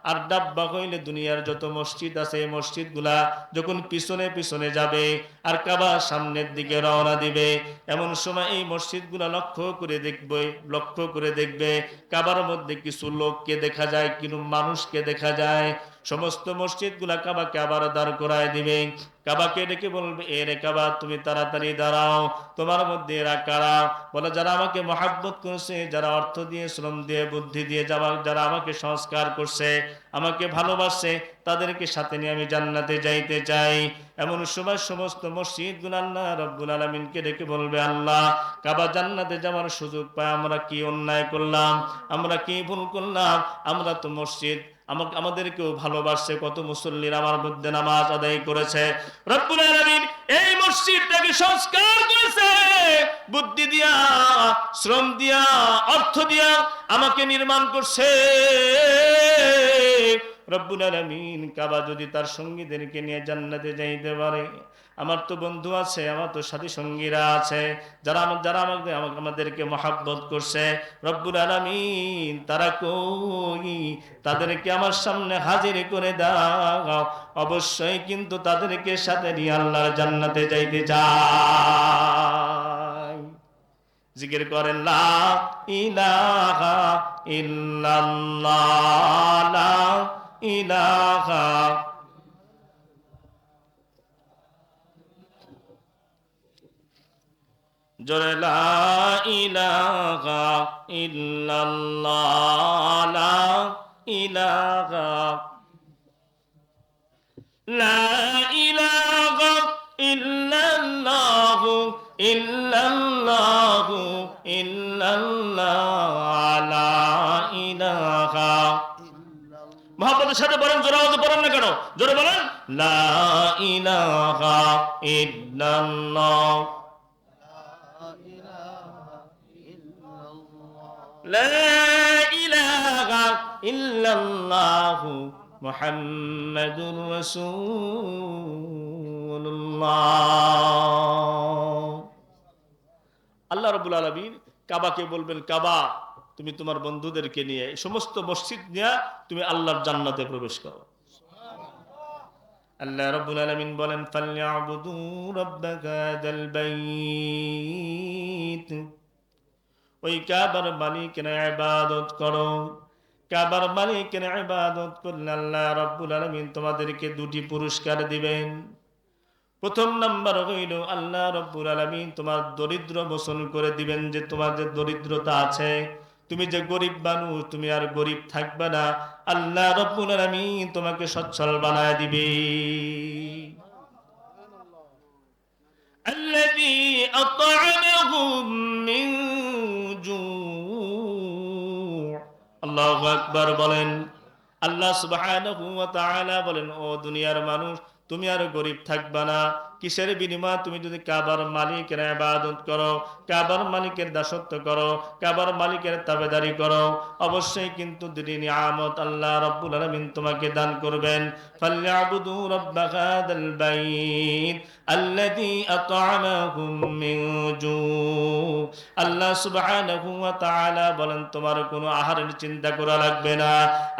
A: আর ডাব্বা হইলে দুনিয়ার যত মসজিদ আছে এই মসজিদগুলা যখন পিছনে পিছনে যাবে আর কাবা সামনের দিকে রওনা দিবে, এমন সময় এই মসজিদগুলা লক্ষ্য করে দেখবে কাবার মধ্যে কিছু লোককে দেখা যায়, কিন্তু মানুষকে দেখা যায়। সমস্ত মসজিদগুলা কাবাকে আবার দাঁড় করায় দিবে। কাবাকে ডেকে বলবে, এ রে কাবা, তুমি তাড়াতাড়ি দাঁড়াও, তোমার মধ্যে এরা কারা? বলে, যারা আমাকে মহাব্বত করছে, যারা অর্থ দিয়ে, শ্রম দিয়ে, বুদ্ধি দিয়ে, যারা আমাকে সংস্কার করছে, আমাকে ভালোবাসছে, তাদেরকে সাথে নিয়ে আমি জান্নাতে যাইতে চাই। এমন সময় সমস্ত মসজিদগুলো আল্লাহ রাব্বুল আলামিনকে ডেকে বলবে, আল্লাহ, কাবা জান্নাতে যাওয়ার সুযোগ পায় আমরা কি অন্যায় করলাম, আমরা কি ভুল করলাম? আমরা তো মসজিদ আমাদেরকেও ভালোবাসছে, কত মুসল্লির আমার মধ্যে নামাজ আদায় করেছে। রব্বুল আলামিন এই মসজিদটাকে সংস্কার করেছে, বুদ্ধি দিয়া, শ্রম দিয়া, অর্থ দিয়া আমাকে নির্মাণ করছে। রব্বুল আলামিন কাবা যদি তার সঙ্গীদেরকে নিয়ে জান্নাতে যাইতে পারে, আমার তো বন্ধু আছে, আমার তো সাথী সঙ্গীরা আছে, যারা আমাদেরকে মহাব্বত করছে, রব্বুল আলামিন তারা কই? তাদেরকে আমার সামনে হাজির করে দাও। অবশ্যই কিন্তু তাদেরকে সাথে নিয়ে আল্লাহর জান্নাতে যাইতে চাই। জিকির করেন, লা ইলাহা ইল্লাল্লাহ, লা ইলাহা। জোরে, লা ইলাহা ইল্লাল্লাহ, লা ইলাহা, লা ইলাহা ইল্লাল্লাহু ইল্লাল্লাহু ইল্লাল্লাহ, লা ইলাহা। মুহাব্বতের সাথে বলেন, জোরে আওয়াজে বলেন না কেন? জোরে বলেন, লা ইলাহা ইল্লাল্লাহ, লা ইলাহা ইল্লাল্লাহু মুহাম্মাদুর রাসূলুল্লাহ। আল্লাহ রাব্বুল আলামিন কাবাকে বলবেন, কাবা, তুমি তোমার বন্ধুদেরকে নিয়ে সমস্ত মসজিদ নিয়ে তুমি আল্লাহর জান্নাতে প্রবেশ করো। আল্লাহ রাব্বুল আলামিন বলেন, ফালইয়াবুদু রাব্বাকা হাযাল বাইত, ওই কাবার মালিকের ইবাদত করো। কাবার মালিকের ইবাদত করলে আল্লাহ রাব্বুল আলামিন তোমাদেরকে দুটি পুরস্কার দিবেন। প্রথম নাম্বার হইল, আল্লাহ রাব্বুল আলামিন তোমার দরিদ্র মোচন করে দিবেন। যে তোমার যে দরিদ্রতা আছে, তুমি যে গরিব মানুষ, তুমি আর গরিব থাকবে না, আল্লাহ রাব্বুল আলামিন তোমাকে সচ্ছল বানায় দিবে। আল্লাযী আত'আমাহুম মিন জু'। আল্লাহু আকবার বলেন। আল্লাহ সুবহানাহু ওয়া তাআলা বলেন, ও দুনিয়ার মানুষ, তুমি আর গরিব থাকবা না। কিসের বিনিময়? তুমি যদি কাবার মালিকের ইবাদত করো, কাবার মালিকের দাসত্ব করো, কাবার মালিকের তাবেদারি করো, অবশ্যই কিন্তু দুটি নিয়ামত আল্লাহ রাব্বুল আলামিন তোমাকে দান করবেন। ফালইয়াবুদু রাব্বা হাযাল বাইত আল্লাযী আত'আমাহুম মিন জু'। আল্লাহ সুবহানাহু ওয়া তাআলা বলেন, তোমার কোনো আহারের চিন্তা করা লাগবে না।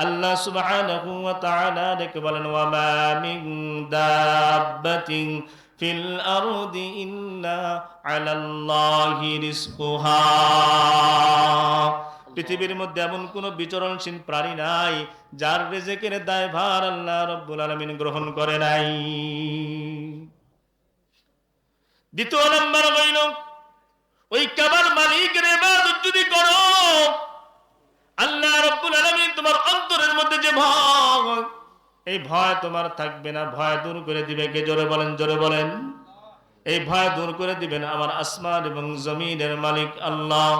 A: আল্লাহ সুবহানাহু ওয়া তাআলা ডেকে বলেন, ওয়া মা মিন দাব্বাতিন ফিল আরদি ইল্লা আলাল্লাহি রিজকুহা। পৃথিবীর মধ্যে এমন কোন বিচরণশীল প্রাণী নাই যার রিজেকের দায়ভার আল্লাহ রাব্বুল আলামিন গ্রহণ করে নাই। দ্বিতীয় নম্বর হইল, ওই কাবার মালিকের ইবাদত যদি করো, আল্লাহ রাব্বুল আলামিন তোমার অন্তরের মধ্যে যে ভয়, এই ভয় তোমার থাকবে না। ভয় দূর করে দিবে কে? জোরে বলেন, জোরে বলেন। এই ভয় দূর করে দিবেন আমার আসমান এবং জমিনের মালিক আল্লাহ।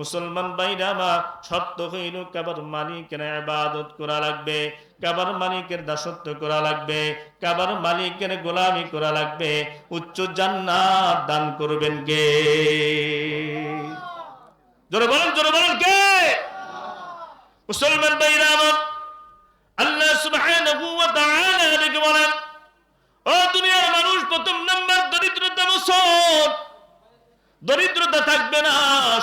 A: মুসলমান ভাইরা আমার, শর্ত হইল কাবার মালিকের ইবাদত করা লাগবে, কাবার মালিকের দাসত্ব করা লাগবে, কাবার মালিকের গোলামি করা লাগবে। উচ্চ জান্নাত দান করবেন কে? জোরে বলেন, জোরে বলেন কে? মুসলমান ভাইরা আমার, আল্লাহ সুবহানাহু ওয়া তাআলা ডেকে বলেন, ও দুনিয়ার মানুষ, প্রথম নাম্বার দরিদ্রতা মোচন। দরিদ্রতা থাকবে না,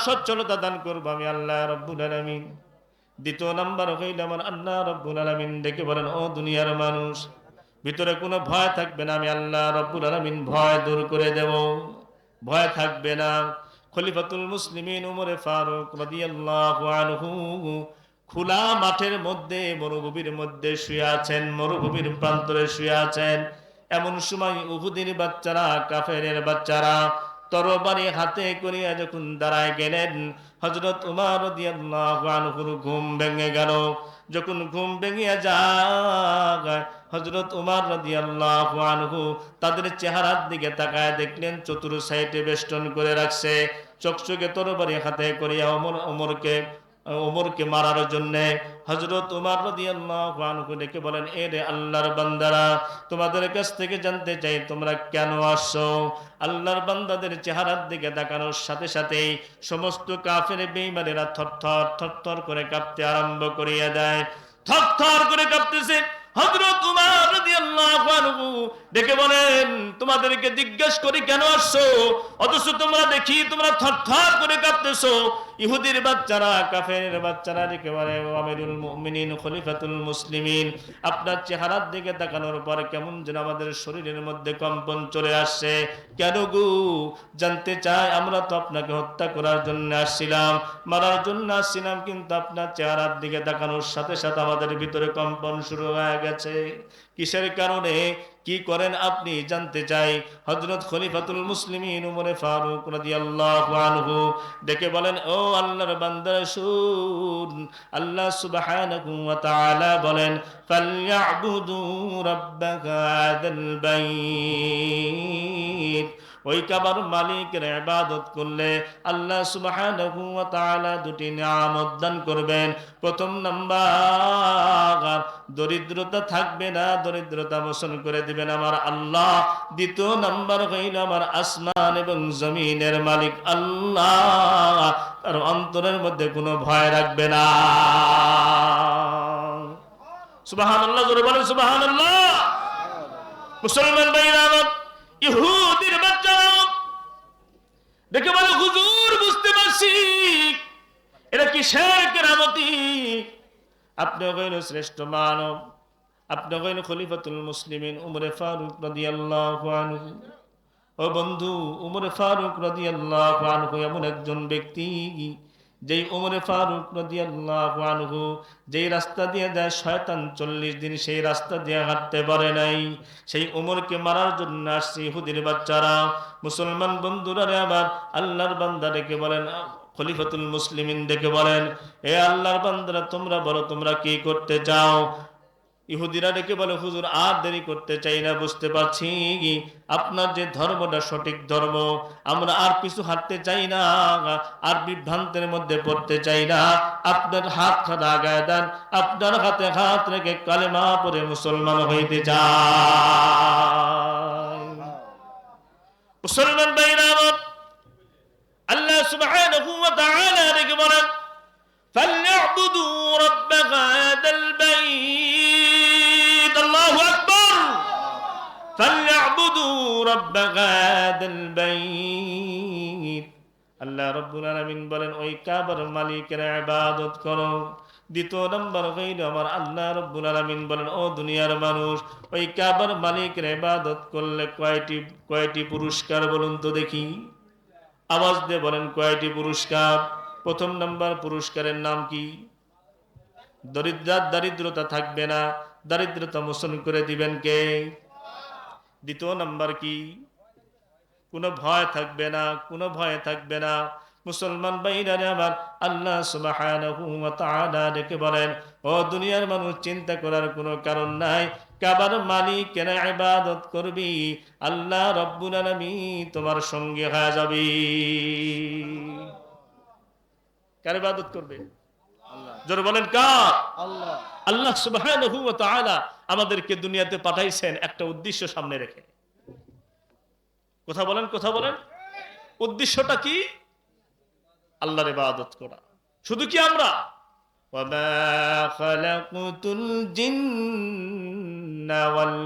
A: সচ্ছলতা দান করব আমি আল্লাহ রাব্বুল আলামিন। দ্বিতীয় নাম্বার হইল আমার আল্লাহ রাব্বুল আলামিন ডেকে বলেন, ও দুনিয়ার মানুষ, ভিতরে কোনো ভয় থাকবে না, আমি আল্লাহ রাব্বুল আলামিন ভয় দূর করে দেব, ভয় থাকবে না। খলিফাতুল মুসলিমিন উমরে ফারুক রাদিয়াল্লাহু আনহু খোলা মাঠের মধ্যে মরুভূমির মধ্যে শুয়ে আছেন, মরুভূমির প্রান্তরে শুয়ে আছেন। এমন সময় উহুদের বাচ্চারা, কাফেরের বাচ্চারা তরবারি হাতে করিয়া যখন দাঁড়ায় গেলেন, হযরত উমর রাদিয়াল্লাহু আনহুর ঘুম ভেঙে গেল। যখন ঘুম ভেঙে যায়, হযরত উমর রাদিয়াল্লাহু আনহু তাদের চেহারার দিকে তাকায় দেখলেন চতুর সাইডে বেষ্টন করে রাখছে, চকচকে তরবারি হাতে করিয়া ওমরকে মারার জন্য। হযরত উমর রাদিয়াল্লাহু আনহু ডেকে বলেন, এ রে আল্লাহর বান্দারা, তোমাদের কাছ থেকে জানতে চাই তোমরা কেন আসছো? আল্লাহর বান্দাদের চেহারার দিকে তাকানোর সাথে সাথেই সমস্ত কাফের বেঈমানেরা থরথর থরথর করে কাঁপতে আরম্ভ করিয়া দেয়, থরথর করে কাঁপতেছে। হযরত উমর রাদিয়াল্লাহু আনহু ডেকে বলেন, তোমাদেরকে জিজ্ঞেস করি কেন আসছো, অথচ তোমরা দেখি তোমরা থরথর করে কাঁপতেছো। ইহুদির বাচ্চারা, কাফেরের বাচ্চারা ডেকে বলে, আমিরুল মুমিনিন, খলিফাতুল মুসলিমিন, আপনার চেহারার দিকে তাকানোর পর কেমন যেন আমাদের শরীরের মধ্যে কম্পন চলে আসছে। কেন গো? জানতে চাই, আমরা তো আপনাকে হত্যা করার জন্য আসছিলাম, মারার জন্য আসছিলাম, কিন্তু আপনার চেহারার দিকে তাকানোর সাথে সাথে আমাদের ভিতরে কম্পন শুরু হয়ে গেছে। কিসের কারণে, কি করেন আপনি জানতে চাই। হযরত খলিফাতুল মুসলিমিন উমরে ফারুক রাদিয়াল্লাহু আনহু ডেকে বলেন, ও আল্লাহর বান্দারা শুন, আল্লাহ সুবহানাহু ওয়া তাআলা বলেন, ফালইয়াবুদু রাব্বাক হাযাল বাইত, ওই কাবার মালিকের ইবাদত করলে আল্লাহ সুবহানাহু ওয়া তাআলা দুটি নিয়ামত দান করবেন। প্রথম নাম্বার, দরিদ্রতা থাকবে না, দরিদ্রতা মোচন করে দিবেন আমার আল্লাহ। দ্বিতীয় নাম্বার হইল আমার আসমান এবং জমিনের মালিক আল্লাহ, তার অন্তরের মধ্যে কোনো ভয় রাখবে না। সুবহানাল্লাহ, জোরে বলেন সুবহানাল্লাহ। মুসলমান ভাইরা আমার, ইহুদির বাচ্চারা দেখে বলে, হুজুর বুঝতে পারছি এটা কিসের কেরামতি। আপনি হইল শ্রেষ্ঠ মানব, আপনি হইল খলিফাতুল মুসলিমিন উমরে ফারুক রাদিয়াল্লাহু আনহু। ও বন্ধু, উমরে ফারুক রাদিয়াল্লাহু আনহু এমন একজন ব্যক্তি, যেই উমরে ফারুক রাদিয়াল্লাহু আনহু যেই রাস্তা দিয়ে যায় শয়তান 40 দিন সেই রাস্তা দিয়ে হাঁটতে পারে নাই। সেই উমরকে মারার জন্য আসছে ইহুদির বাচ্চারা। মুসলমান বন্ধুরা রে আমার, আল্লাহর বান্দা ডেকে বলেন, খলিফাতুল মুসলিমিন ডেকে বলেন, এ আল্লাহর বান্দারা, তোমরা বলো তোমরা কি করতে চাও। ইহুদিরা ডেকে বলে, হুজুর আর দেরি করতে চাই না, বুঝতে পারছি আপনার যে ধর্মটা সঠিক ধর্ম, আমরা আর কিছু হাঁটতে চাই না, আর বিভ্রান্তের মধ্যে পড়তে চাই না। আপনার হাত খাতা আগায় দেন, আপনার হাতে হাত রেখে কালেমা পড়ে মুসলমান হইতে চাই। মুসলমান ভাইরা আমার, আল্লাহ সুবহানাহু ওয়া তাআলা ডেকে বলেন, ফালইয়াবুদু রাব্ব হাযাল বাইত, আল্লাহু আকবার, ফালইয়াবুদু রাব্ব হাযাল বাইত। আল্লাহ রাব্বুল আলামিন বলেন, ওই কাবার মালিকের ইবাদত করো। দ্বিতীয় নম্বর হইল আমার আল্লাহ রাব্বুল আলামিন বলেন, ও দুনিয়ার মানুষ, ওই কাবার মালিকের ইবাদত করলে কয়টি পুরস্কার বলুন তো দেখি। আওয়াজ দিয়ে বলেন, কয়টি পুরস্কার? প্রথম নাম্বার পুরস্কারের নাম কি? দারিদ্রতা থাকবে না, দারিদ্রতা মোচন করে দিবেন কে? দ্বিতীয় নাম্বার কি? কোনো ভয় থাকবে না, কোনো ভয় থাকবে না। মুসলমান ভাইরা আমার, আল্লাহ সুবহানাহু ওয়া তাআলা ডেকে বলেন, ও দুনিয়ার মানুষ, চিন্তা করার কোনো কারণ নাই। কাবার মালিকের ইবাদত করবি, আল্লাহ রাব্বুল আলামিন তোমার সঙ্গে হয়ে যাবে। কার ইবাদত করবে? জোরে বলেন কার? আল্লাহ। আল্লাহ সুবহানাহু ওয়া তাআলা আমাদেরকে দুনিয়াতে পাঠাইছেন একটা উদ্দেশ্য সামনে রেখে। কথা বলেন, কথা বলেন। উদ্দেশ্যটা কি? আল্লাহর ইবাদত করা। শুধু কি আমরা? ওয়ামা খালাকুতুল জিন্না ওয়াল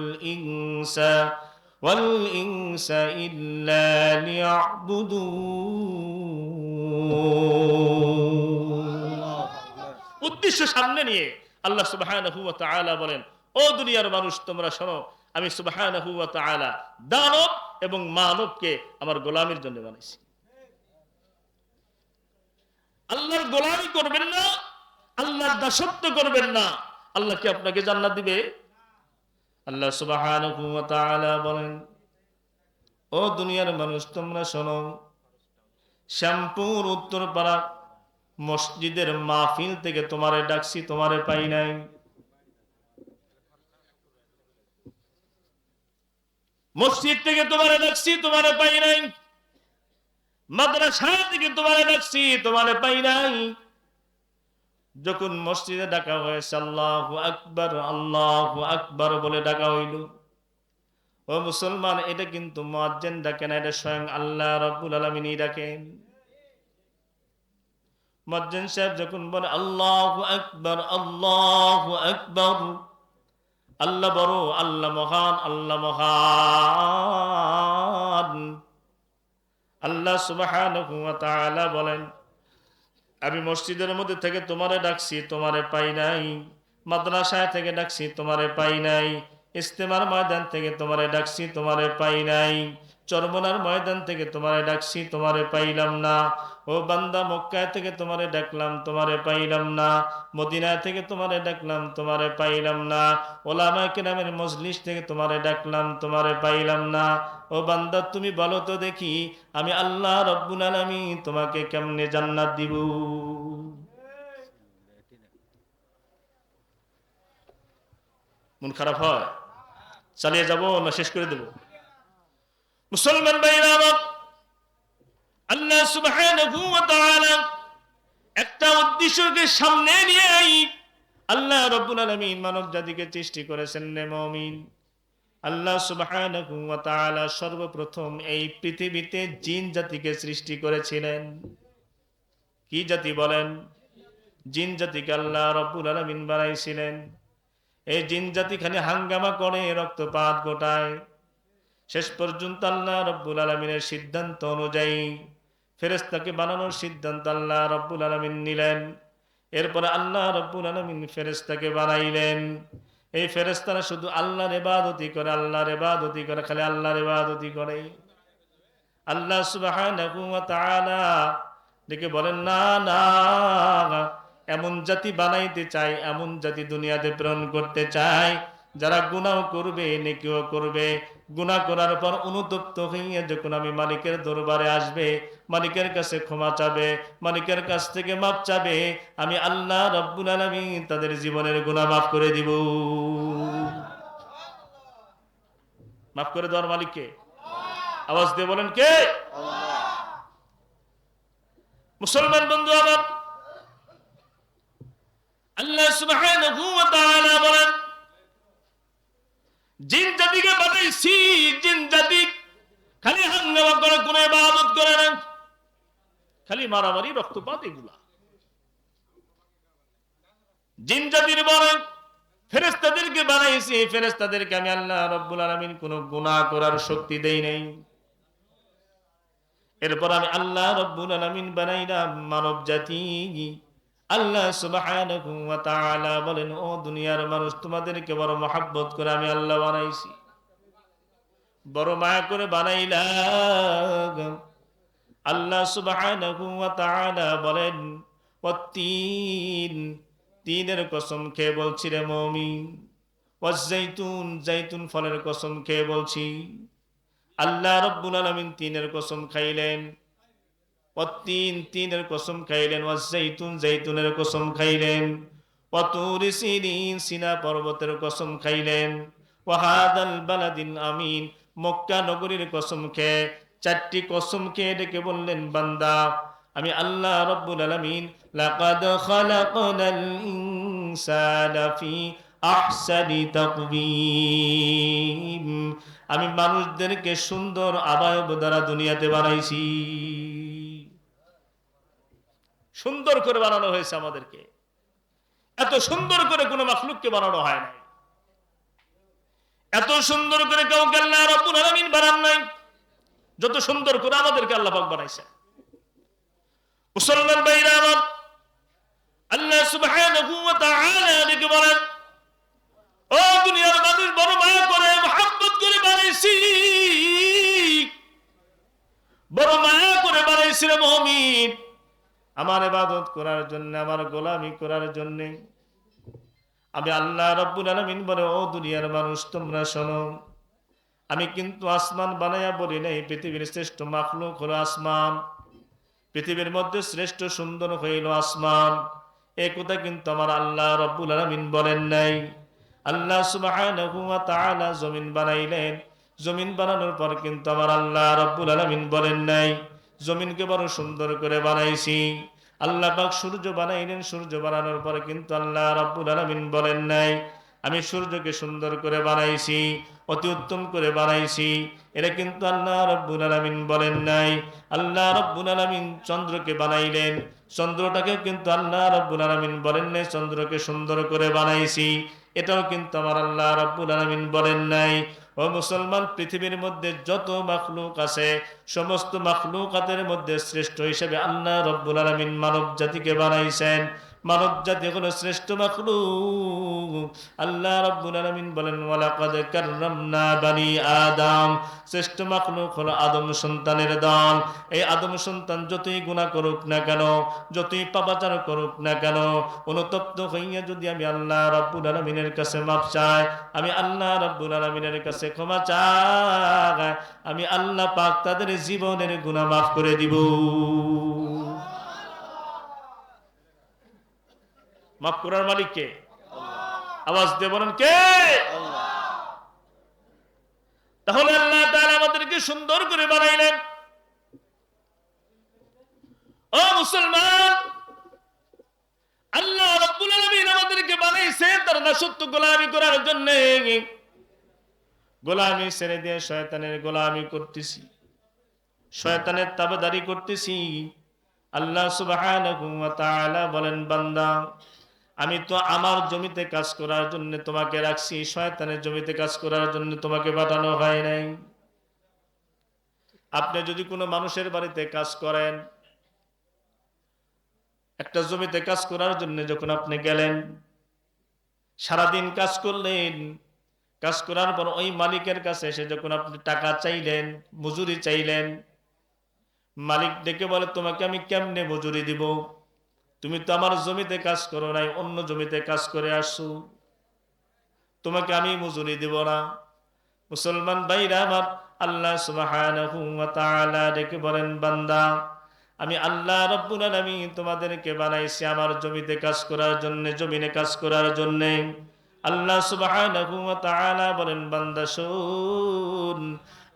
A: ইনসা ইল্লা লিয়াবুদুন। উদ্দেশ্য সামনে নিয়ে আল্লাহ সুবহানাহু ওয়া তাআলা বলেন, ও দুনিয়ার মানুষ তোমরা শোনো, আমি সুবহানাহু ওয়া তাআলা দানব এবং মানবকে আমার গোলামির জন্য বানাইছি। আল্লাহর গোলামি করবেন না, আল্লাহর দাসত্ব করবেন না, আল্লাহ কি আপনাকে জান্নাত দিবে? আল্লাহ সুবহানাহু ওয়া তাআলা বলেন, ও দুনিয়ার মানুষ তোমরা শোনো, শ্যামপুর উত্তরপাড়া মসজিদের মাহফিল থেকে তোমারে ডাকছি, তোমারে পাই নাই। মসজিদ থেকে তোমারে ডাকছি, তোমারে পাই নাই। মাদ্রাসা থেকে তোমারে ডাকছি, তোমারে পাই নাই। যখন মসজিদে ডাকা হয়েছে আল্লাহু আকবার বলে ডাকা হইল, ও মুসলমান, এটা কিন্তু মুয়াজ্জিন ডাকে না, এটা স্বয়ং আল্লাহ রাব্বুল আলামিনই ডাকেন। মুয়াজ্জিন সাহেব যখন বলে আল্লাহু আকবার, আল্লাহ বড়, আল্লাহ মহান, আল্লাহ মহান, আল্লাহ সুবহানাহু ওয়া তাআলা বলেন, আমি মসজিদের মধ্যে থেকে তোমারে ডাকছি, তোমারে পাই নাই। মাদ্রাসায় থেকে ডাকছি, তোমারে পাই নাই। ইস্তেমার ময়দান থেকে তোমারে ডাকছি, তোমারে পাই নাই। চরমনার ময়দান থেকে তোমারে ডাকছি, তোমারে পাইলাম না। ও বান্দা, মক্কা থেকে তোমারে ডাকলাম, তোমারে পাইলাম না। মদিনা থেকে তোমারে ডাকলাম, তোমারে পাইলাম না। ওলামায়ে কেরামের মজলিস থেকে তোমারে ডাকলাম, তোমারে পাইলাম না। ও বান্দা, তুমি বলো তো দেখি, আমি আল্লাহ রাব্বুল আলামিন তোমাকে কেমনে জান্নাত দিব? মন খারাপ হয়? চালিয়ে যাব না শেষ করে দেব? মুসলমান ভাইরা আমার, আল্লাহ সুবহানাহু ওয়া তাআলা একটা উদ্দেশ্যকে সামনে নিয়ে আল্লাহ রাব্বুল আলামিন মানব জাতিকে সৃষ্টি করেছেন রে মুমিন। আল্লাহ সুবহানাহু ওয়া তাআলা সর্বপ্রথম এই পৃথিবীতে জিন জাতিকে সৃষ্টি করেছিলেন। কি জাতি বলেন? জিন জাতিকে আল্লাহ রাব্বুল আলামিন বানাইছিলেন। এই জিন জাতি খালি হাঙ্গামা করে, রক্তপাত ঘটায়। শেষ পর্যন্ত আল্লাহ রাব্বুল আলামিনের সিদ্ধান্ত অনুযায়ী ফেরেশতাকে বানানোর সিদ্ধান্ত আল্লাহ রাব্বুল আলামিন নিলেন। এরপরে আল্লাহ রাব্বুল আলামিন ফেরেশতাকে বানাইলেন। এই ফেরেশতারা শুধু আল্লাহর ইবাদতই করে, আল্লাহর ইবাদতই করে, খালি আল্লাহর ইবাদতই করে। আল্লাহ সুবহানাহু ওয়া তাআলা ডেকে বলেন, না না, এমন জাতি বানাইতে চাই, এমন জাতি দুনিয়াতে প্রেরণ করতে চাই, যারা গুনাহ করবে, নেকিও করবে। গুনাহ করার পর অনুতপ্ত হইয়া যখন আমি মালিকের দরবারে আসবে, মালিকের কাছে ক্ষমা চাবে, মালিকের কাছ থেকে মাপ চাবে, আমি আল্লাহ রাব্বুল আলামিন তাদের জীবনের গুনাহ মাফ করে দিব। মাফ করে দেওয়ার মালিক কে? আওয়াজ দিয়ে বলেন, কে? মুসলমান বন্ধু আমার, আল্লাহ সুবহানাহু ওয়া তাআলা বলেন, জিন জাতিকে বানাইছি, জিন জাতি খালি হাঙ্গামা করে, কোনো ইবাদত করে না, খালি মারামারি, রক্তপাত, এগুলা। জিন জাতির বলে ফেরেশতাদেরকে বানাইছি, ফেরেশতাদেরকে আমি আল্লাহ রাব্বুল আলামিন কোনো গুনাহ করার শক্তি দেই নাই। এরপর আমি আল্লাহ রাব্বুল আলামিন বানাইলাম মানব জাতি। আল্লাহ সুবহানাহু ওয়া তাআলা বলেন, ও দুনিয়ার মানুষ, তোমাদেরকে বড় মহব্বত করে আমি আল্লাহ বানাইছি, বড় মায়া করে বানাইলাম। আল্লাহ সুবহানাহু ওয়া তাআলা বলেন, ওয়াত্তিন, তিনের কসম খেয়ে বলছি রে মুমিন, ওয়াজ্জাইতুন, জাইতুন ফলের কসম খেয়ে বলছি। আল্লাহ রাব্বুল আলামিন তিনের কসম খাইলেন। ওয়াত্তিন, তিনের কসম খাইলেন। ওয়াজ্জাইতুন, জাইতুনের কসম খাইলেন। ওয়াতুরি সিনিন, সিনা পর্বতের কসম খাইলেন। ওয়াহাদাল বালাদিল আমিন, মক্কা নগরীর কসম খেয়ে, চারটি কসম খেয়ে ডেকে বললেন, বান্দা, আমি আল্লাহ রাব্বুল আলামিন লাকাদ খালাকনাল ইনসানা ফি আহসানি তাকওয়িম, আমি মানুষদেরকে সুন্দর আবয়ব দ্বারা দুনিয়াতে বানাইছি। সুন্দর করে বানানো হয়েছে আমাদেরকে। এত সুন্দর করে কোনো মাখলুককে বানানো হয় নাই। এত সুন্দর করে কাউকে আল্লাহ রাব্বুল আলামিন বানান নাই যত সুন্দর করে আমাদেরকে আল্লাহ পাক বানাইছে। মুসলমান ভাইরা আমার, আল্লাহ সুবহানাহু ওয়া তাআলা ডেকে বলেন, ও দুনিয়ার মানুষ, বড় মায়া করে মহব্বত করে বানাইছি, বড় মায়া করে বানাইছি রে মুমিন, আমার ইবাদত করার জন্য, আমার গোলামি করার জন্য। আমি আল্লাহ রাব্বুল আলামিন বলে, ও দুনিয়ার মানুষ তোমরা শোনো, আমি কিন্তু আসমান বানাইয়া বলি নাই পৃথিবীর শ্রেষ্ঠ মাখলুক হলো আসমান, পৃথিবীর মধ্যে শ্রেষ্ঠ সুন্দর হইল আসমান। এই কথা কিন্তু আমার আল্লাহ রাব্বুল আলামিন বলেন নাই। আল্লাহ সুবহানাহু ওয়া তাআলা জমিন বানাইলেন, জমিন বানানোর পর কিন্তু আমার আল্লাহ রাব্বুল আলামিন বলেন নাই জমিনকে বড় সুন্দর করে বানাইছি। আল্লাহ পাক সূর্য বানাইলেন, সূর্য বানানোর পর কিন্তু আল্লাহ রাব্বুল আলামিন বলেন নাই আমি সূর্যকে সুন্দর করে বানাইছি, অতি উত্তম করে বানাইছি। এটা কিন্তু আল্লাহ রাব্বুল আলামিন বলেন নাই। আল্লাহ রাব্বুল আলামিন চন্দ্রকে বানাইলেন, চন্দ্রটাকেও কিন্তু আল্লাহ রাব্বুল আলামিন বলেন নাই চন্দ্রকে সুন্দর করে বানাইছি। এটাও কিন্তু আমার আল্লাহ রাব্বুল আলামিন বলেন নাই। ও মুসলমান, পৃথিবীর মধ্যে যত মাখলুক আছে সমস্ত মাখলুকাতের মধ্যে শ্রেষ্ঠ হিসেবে আল্লাহ রাব্বুল আলামিন মানব জাতিকে বানাইছেন। মানব জাতি হলো শ্রেষ্ঠ মাখলুক। আল্লাহ রাব্বুল আলামিন বলেন, ওয়ালাকাদ কাররামনা বানি আদম, শ্রেষ্ঠ মাখলুক হলো আদম সন্তানের দল। এই আদম সন্তান যতই গুনাহ করুক না কেন, যতই পাপাচার করুক না কেন, অনুতপ্ত হইয়া যদি আমি আল্লাহ রাব্বুল আলামিনের কাছে মাফ চাই, আমি আল্লাহ রাব্বুল আলামিনের কাছে ক্ষমা চাই, আমি আল্লাহ পাক তাদের জীবনের গুনাহ মাফ করে দিব। মাফ করার মালিক কে? আওয়াজ দিয়ে বলেন কে? তাহলে আল্লাহ তাআলা আমাদেরকে সুন্দর করে বানাইলেন। ও মুসলমান, আল্লাহ রাব্বুল আলামিন আমাদেরকে বানাইছে তার দাসত্ব গোলামি করার জন্য। গোলামি ছেড়ে দিয়ে শয়তানের গোলামি করতেছি, শয়তানের তাবেদারি করতেছি। আল্লাহ সুবহানাহু ওয়া তাআলা বলেন, বান্দা আমি তো আমার জমিতে কাজ করার জন্য তোমাকে রাখছি, শয়তানের জমিতে কাজ করার জন্য তোমাকে পাঠানো হয় নাই। আপনি যদি কোনো মানুষের বাড়িতে কাজ করেন, একটা জমিতে কাজ করার জন্য যখন আপনি গেলেন, সারাদিন কাজ করলেন, কাজ করার পর ওই মালিকের কাছে এসে যখন আপনি টাকা চাইলেন, মজুরি চাইলেন, মালিক ডেকে বলে, তোমাকে আমি কেমনে মজুরি দিব? তুমি তো আমার জমিতে কাজ করো নাই, অন্য জমিতে কাজ করে আসছো, তোমাকে আমি মজুরি দিব না। মুসলমান ভাইরা আমার, আল্লাহ সুবহানাহু ওয়া তাআলা ডেকে বলেন, বান্দা আমি আল্লাহ রাব্বুল আলামিন তোমাদেরকে বানাইছি আমার জমিতে কাজ করার জন্য, জমিনে কাজ করার জন্য। আল্লাহ সুবহানাহু ওয়া তাআলা বলেন, বান্দা শোন,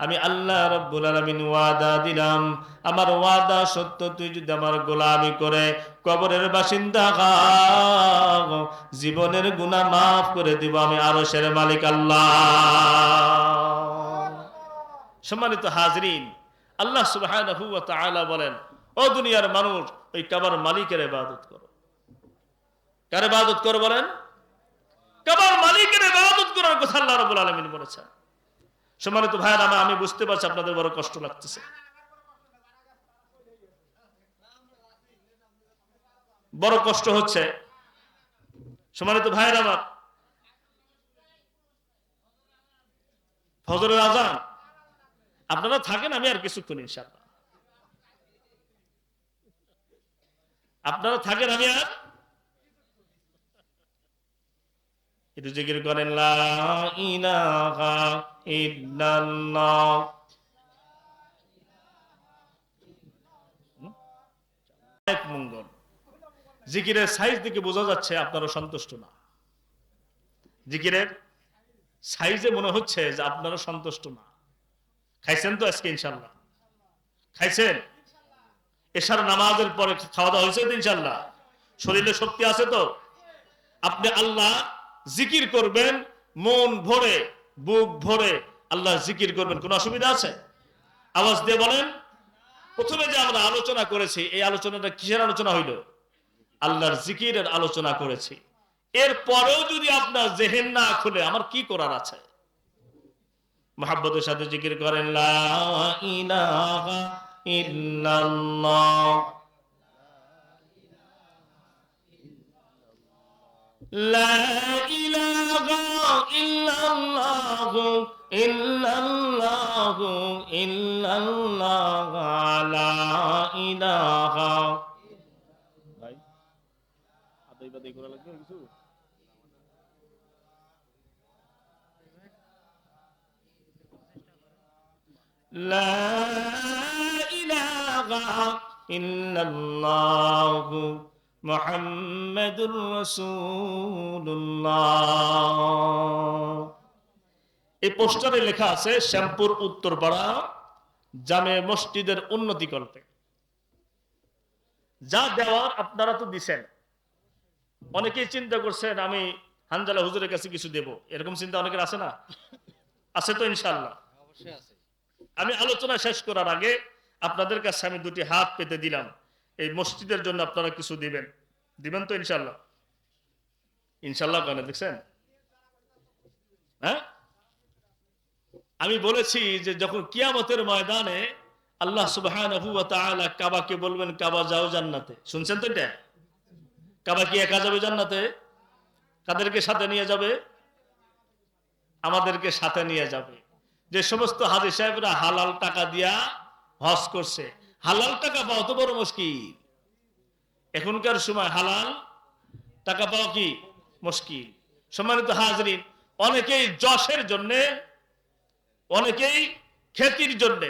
A: আমি আল্লাহ রাব্বুল আলামিন ওয়াদা দিলাম, আমার ওয়াদা সত্য, তুই যদি আমার গোলামি করে কবরের বাসিন্দা হও, জীবনের গুনাহ মাফ করে দিব আমি আরশের মালিক আল্লাহ। সম্মানিত হাজরিন, আল্লাহ সুবহানাহু ওয়া তাআলা বলেন, ও দুনিয়ার মানুষ, ওই কাবার মালিকের ইবাদত করো। কার ইবাদত করো বলেন? কাবার মালিকের ইবাদত করার কথা আল্লাহ রাব্বুল আলামিন বলেছেন। সম্মানিত ভাইরা, আমি বুঝতে পারছি আপনাদের বড় কষ্ট লাগতেছে, বড় কষ্ট হচ্ছে। সম্মানিত ভাইরা আমার, ফজরের আযান আপনারা থাকেন, আমি আর কিছুক্ষণ ইনশাআল্লাহ, আপনারা থাকেন, আমি আর একটু জিকির করেন, লা ইলাহা ইল্লাল্লাহ। এক মঙ্গল। জিকিরের সাইজ দেখে বোঝা যাচ্ছে আপনারা সন্তুষ্ট না। জিকিরের সাইজে মনে হচ্ছে যে আপনারা সন্তুষ্ট না। খাইছেন তো আজকে ইনশাআল্লাহ? খাইছেন? এশার নামাজের পরে খাওয়া দাওয়া হয়েছে তো ইনশাআল্লাহ? শরীরে শক্তি আছে তো? আপনি আল্লাহ জিকির করবেন, মন ভরে, বুক ভরে আল্লাহ জিকির করবেন, কোনো অসুবিধা আছে? আওয়াজ দিয়ে বলেন। প্রথমে যে আমরা আলোচনা করেছি, এই আলোচনাটা কিসের আলোচনা হইল? আল্লাহর জিকিরের আলোচনা করেছি। এর পরেও যদি আপনার জেহেন না খুলে, আমার কি করার আছে? মুহাব্বতের সাথে জিকির করেন, লা ইলাহা ইল্লাল্লাহ। লা ইলাহা ইল্লাল্লাহু ইল্লাল্লাহু ইল্লাল্লাহ লা ইলাহা। ভাই আদাই বাদাই করা লাগবে কিছু? লা ইলাহা ইল্লাল্লাহু মুহাম্মাদুর রাসূলুল্লাহ। এই পোস্টারে লেখা আছে শ্যামপুর উত্তরপাড়া জামে মসজিদের উন্নতিকল্পে। যা দেওয়ার আপনারা তো দিছেন। অনেকেই চিন্তা করছেন আমি হানজালা হুজুরের কাছে কিছু দেব, এরকম চিন্তা অনেকের আছে না? আছে তো ইনশাআল্লাহ?
B: অবশ্যই আছে।
A: আমি আলোচনা শেষ করার আগে আপনাদের কাছে আমি দুটি হাত পেতে দিলাম, এই মসজিদের জন্য আপনারা কিছু দিবেন। দিবেন তো ইনশাআল্লাহ? ইনশাআল্লাহ কেন দেখছেন? হ্যাঁ, আমি বলেছি যে যখন কিয়ামতের ময়দানে আল্লাহ সুবহানাহু ওয়া তাআলা কাবাকে বলবেন কাবা যাও জান্নাতে। শুনছেন তো এটা? কাবা কি একা যাবে জান্নাতে? কাদেরকে সাথে নিয়ে যাবে? আমাদেরকে সাথে নিয়ে যাবে। যে সমস্ত হাজী সাহেবরা হালাল টাকা দিয়া হজ করছে, হালাল টাকা পাওয়া তো বড় মুশকিল। এখনকার সময় হালাল টাকা পাওয়া কি মুশকিল। সম্মানিত হাজরিন, অনেকেই যশের জন্য, অনেকেই খ্যাতির জন্য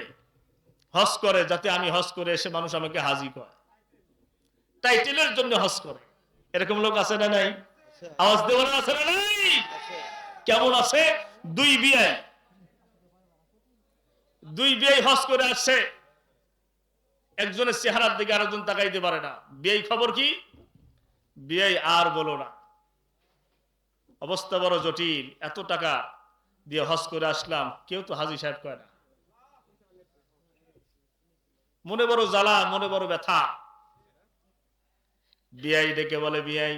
A: হজ করে, যাতে আমি হজ করে এসে মানুষ আমাকে হাজি করে, টাইটেলের জন্য হজ করে। এরকম লোক আছে না নাই? আওয়াজ দেওয়ার আছে না নাই? কেমন আছে? দুই বিয়াই হজ করে আসছে, একজনের চেহারার দিকে আরেকজন তাকাইতে পারে না। বিয়াই খবর কি? বিয়াই আর বলো না, অবস্থা বড় জটিল। এত টাকা দিয়ে হজ করে আসলাম, কেউ তো হাজী সাহেব কয় না। মনে বড় জ্বালা, মনে বড় ব্যথা। বিয়াই ডেকে বলে, বিয়াই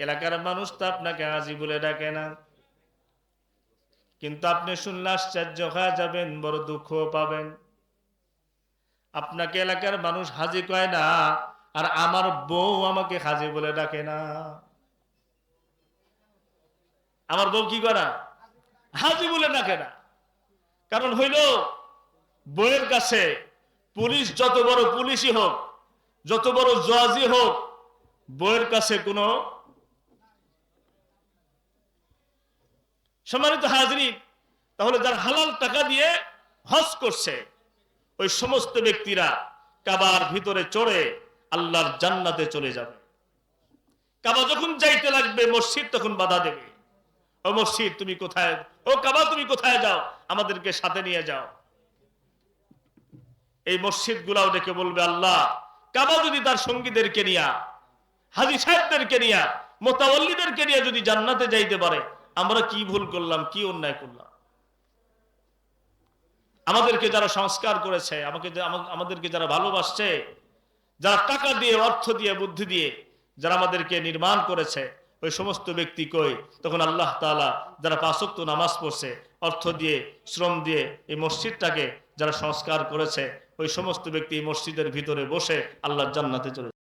A: এলাকার মানুষ তো আপনাকে হাজী বলে ডাকে না, কিন্তু আপনি শুনলে আশ্চর্য হয়ে যাবেন, বড় দুঃখ পাবেন। আপনাকে এলাকার মানুষ হাজী কয় না, আর আমার বউ আমাকে হাজী বলে ডাকে না। আমার বউ কি করে? হাজী বলে ডাকে না। কারণ হইল বউয়ের কাছে পুলিশ যত বড় পুলিশই হোক, যত বড় জজই হোক, বউয়ের কাছে কোনো সম্মানিত হাজরিন। তাহলে যারা হালাল টাকা দিয়ে হজ করছে, ওই সমস্ত ব্যক্তিরা কাবার ভিতরে চড়ে আল্লাহর জান্নাতে চলে যাবে। কাবা যখন যাইতে লাগবে, মসজিদ তখন বাধা দেবে, ও মসজিদ তুমি কোথায়, ও কাবা তুমি কোথায় যাও, আমাদেরকে সাথে নিয়ে যাও। এই মসজিদ গুলাও ডেকে বলবে, আল্লাহ কাবা যদি তার সঙ্গীদেরকে নিয়া, হাজী সাহেবদেরকে নিয়া, মোতাওয়াল্লিদেরকে নিয়ে যদি জান্নাতে যাইতে পারে, আমরা কি ভুল করলাম, কি অন্যায় করলাম? আমাদেরকে যারা সংস্কার করেছে, আমাদেরকে যারা ভালোবাসছে, যারা টাকা দিয়ে, অর্থ দিয়ে, বুদ্ধি দিয়ে যারা আমাদেরকে নির্মাণ করেছে, ওই সমস্ত ব্যক্তি কই? তখন আল্লাহ তাআলা যারা 5 ওয়াক্ত নামাজ পড়ছে, অর্থ দিয়ে, শ্রম দিয়ে এই মসজিদটাকে যারা সংস্কার করেছে, ওই সমস্ত ব্যক্তি মসজিদের ভিতরে বসে আল্লাহর জান্নাতে চলে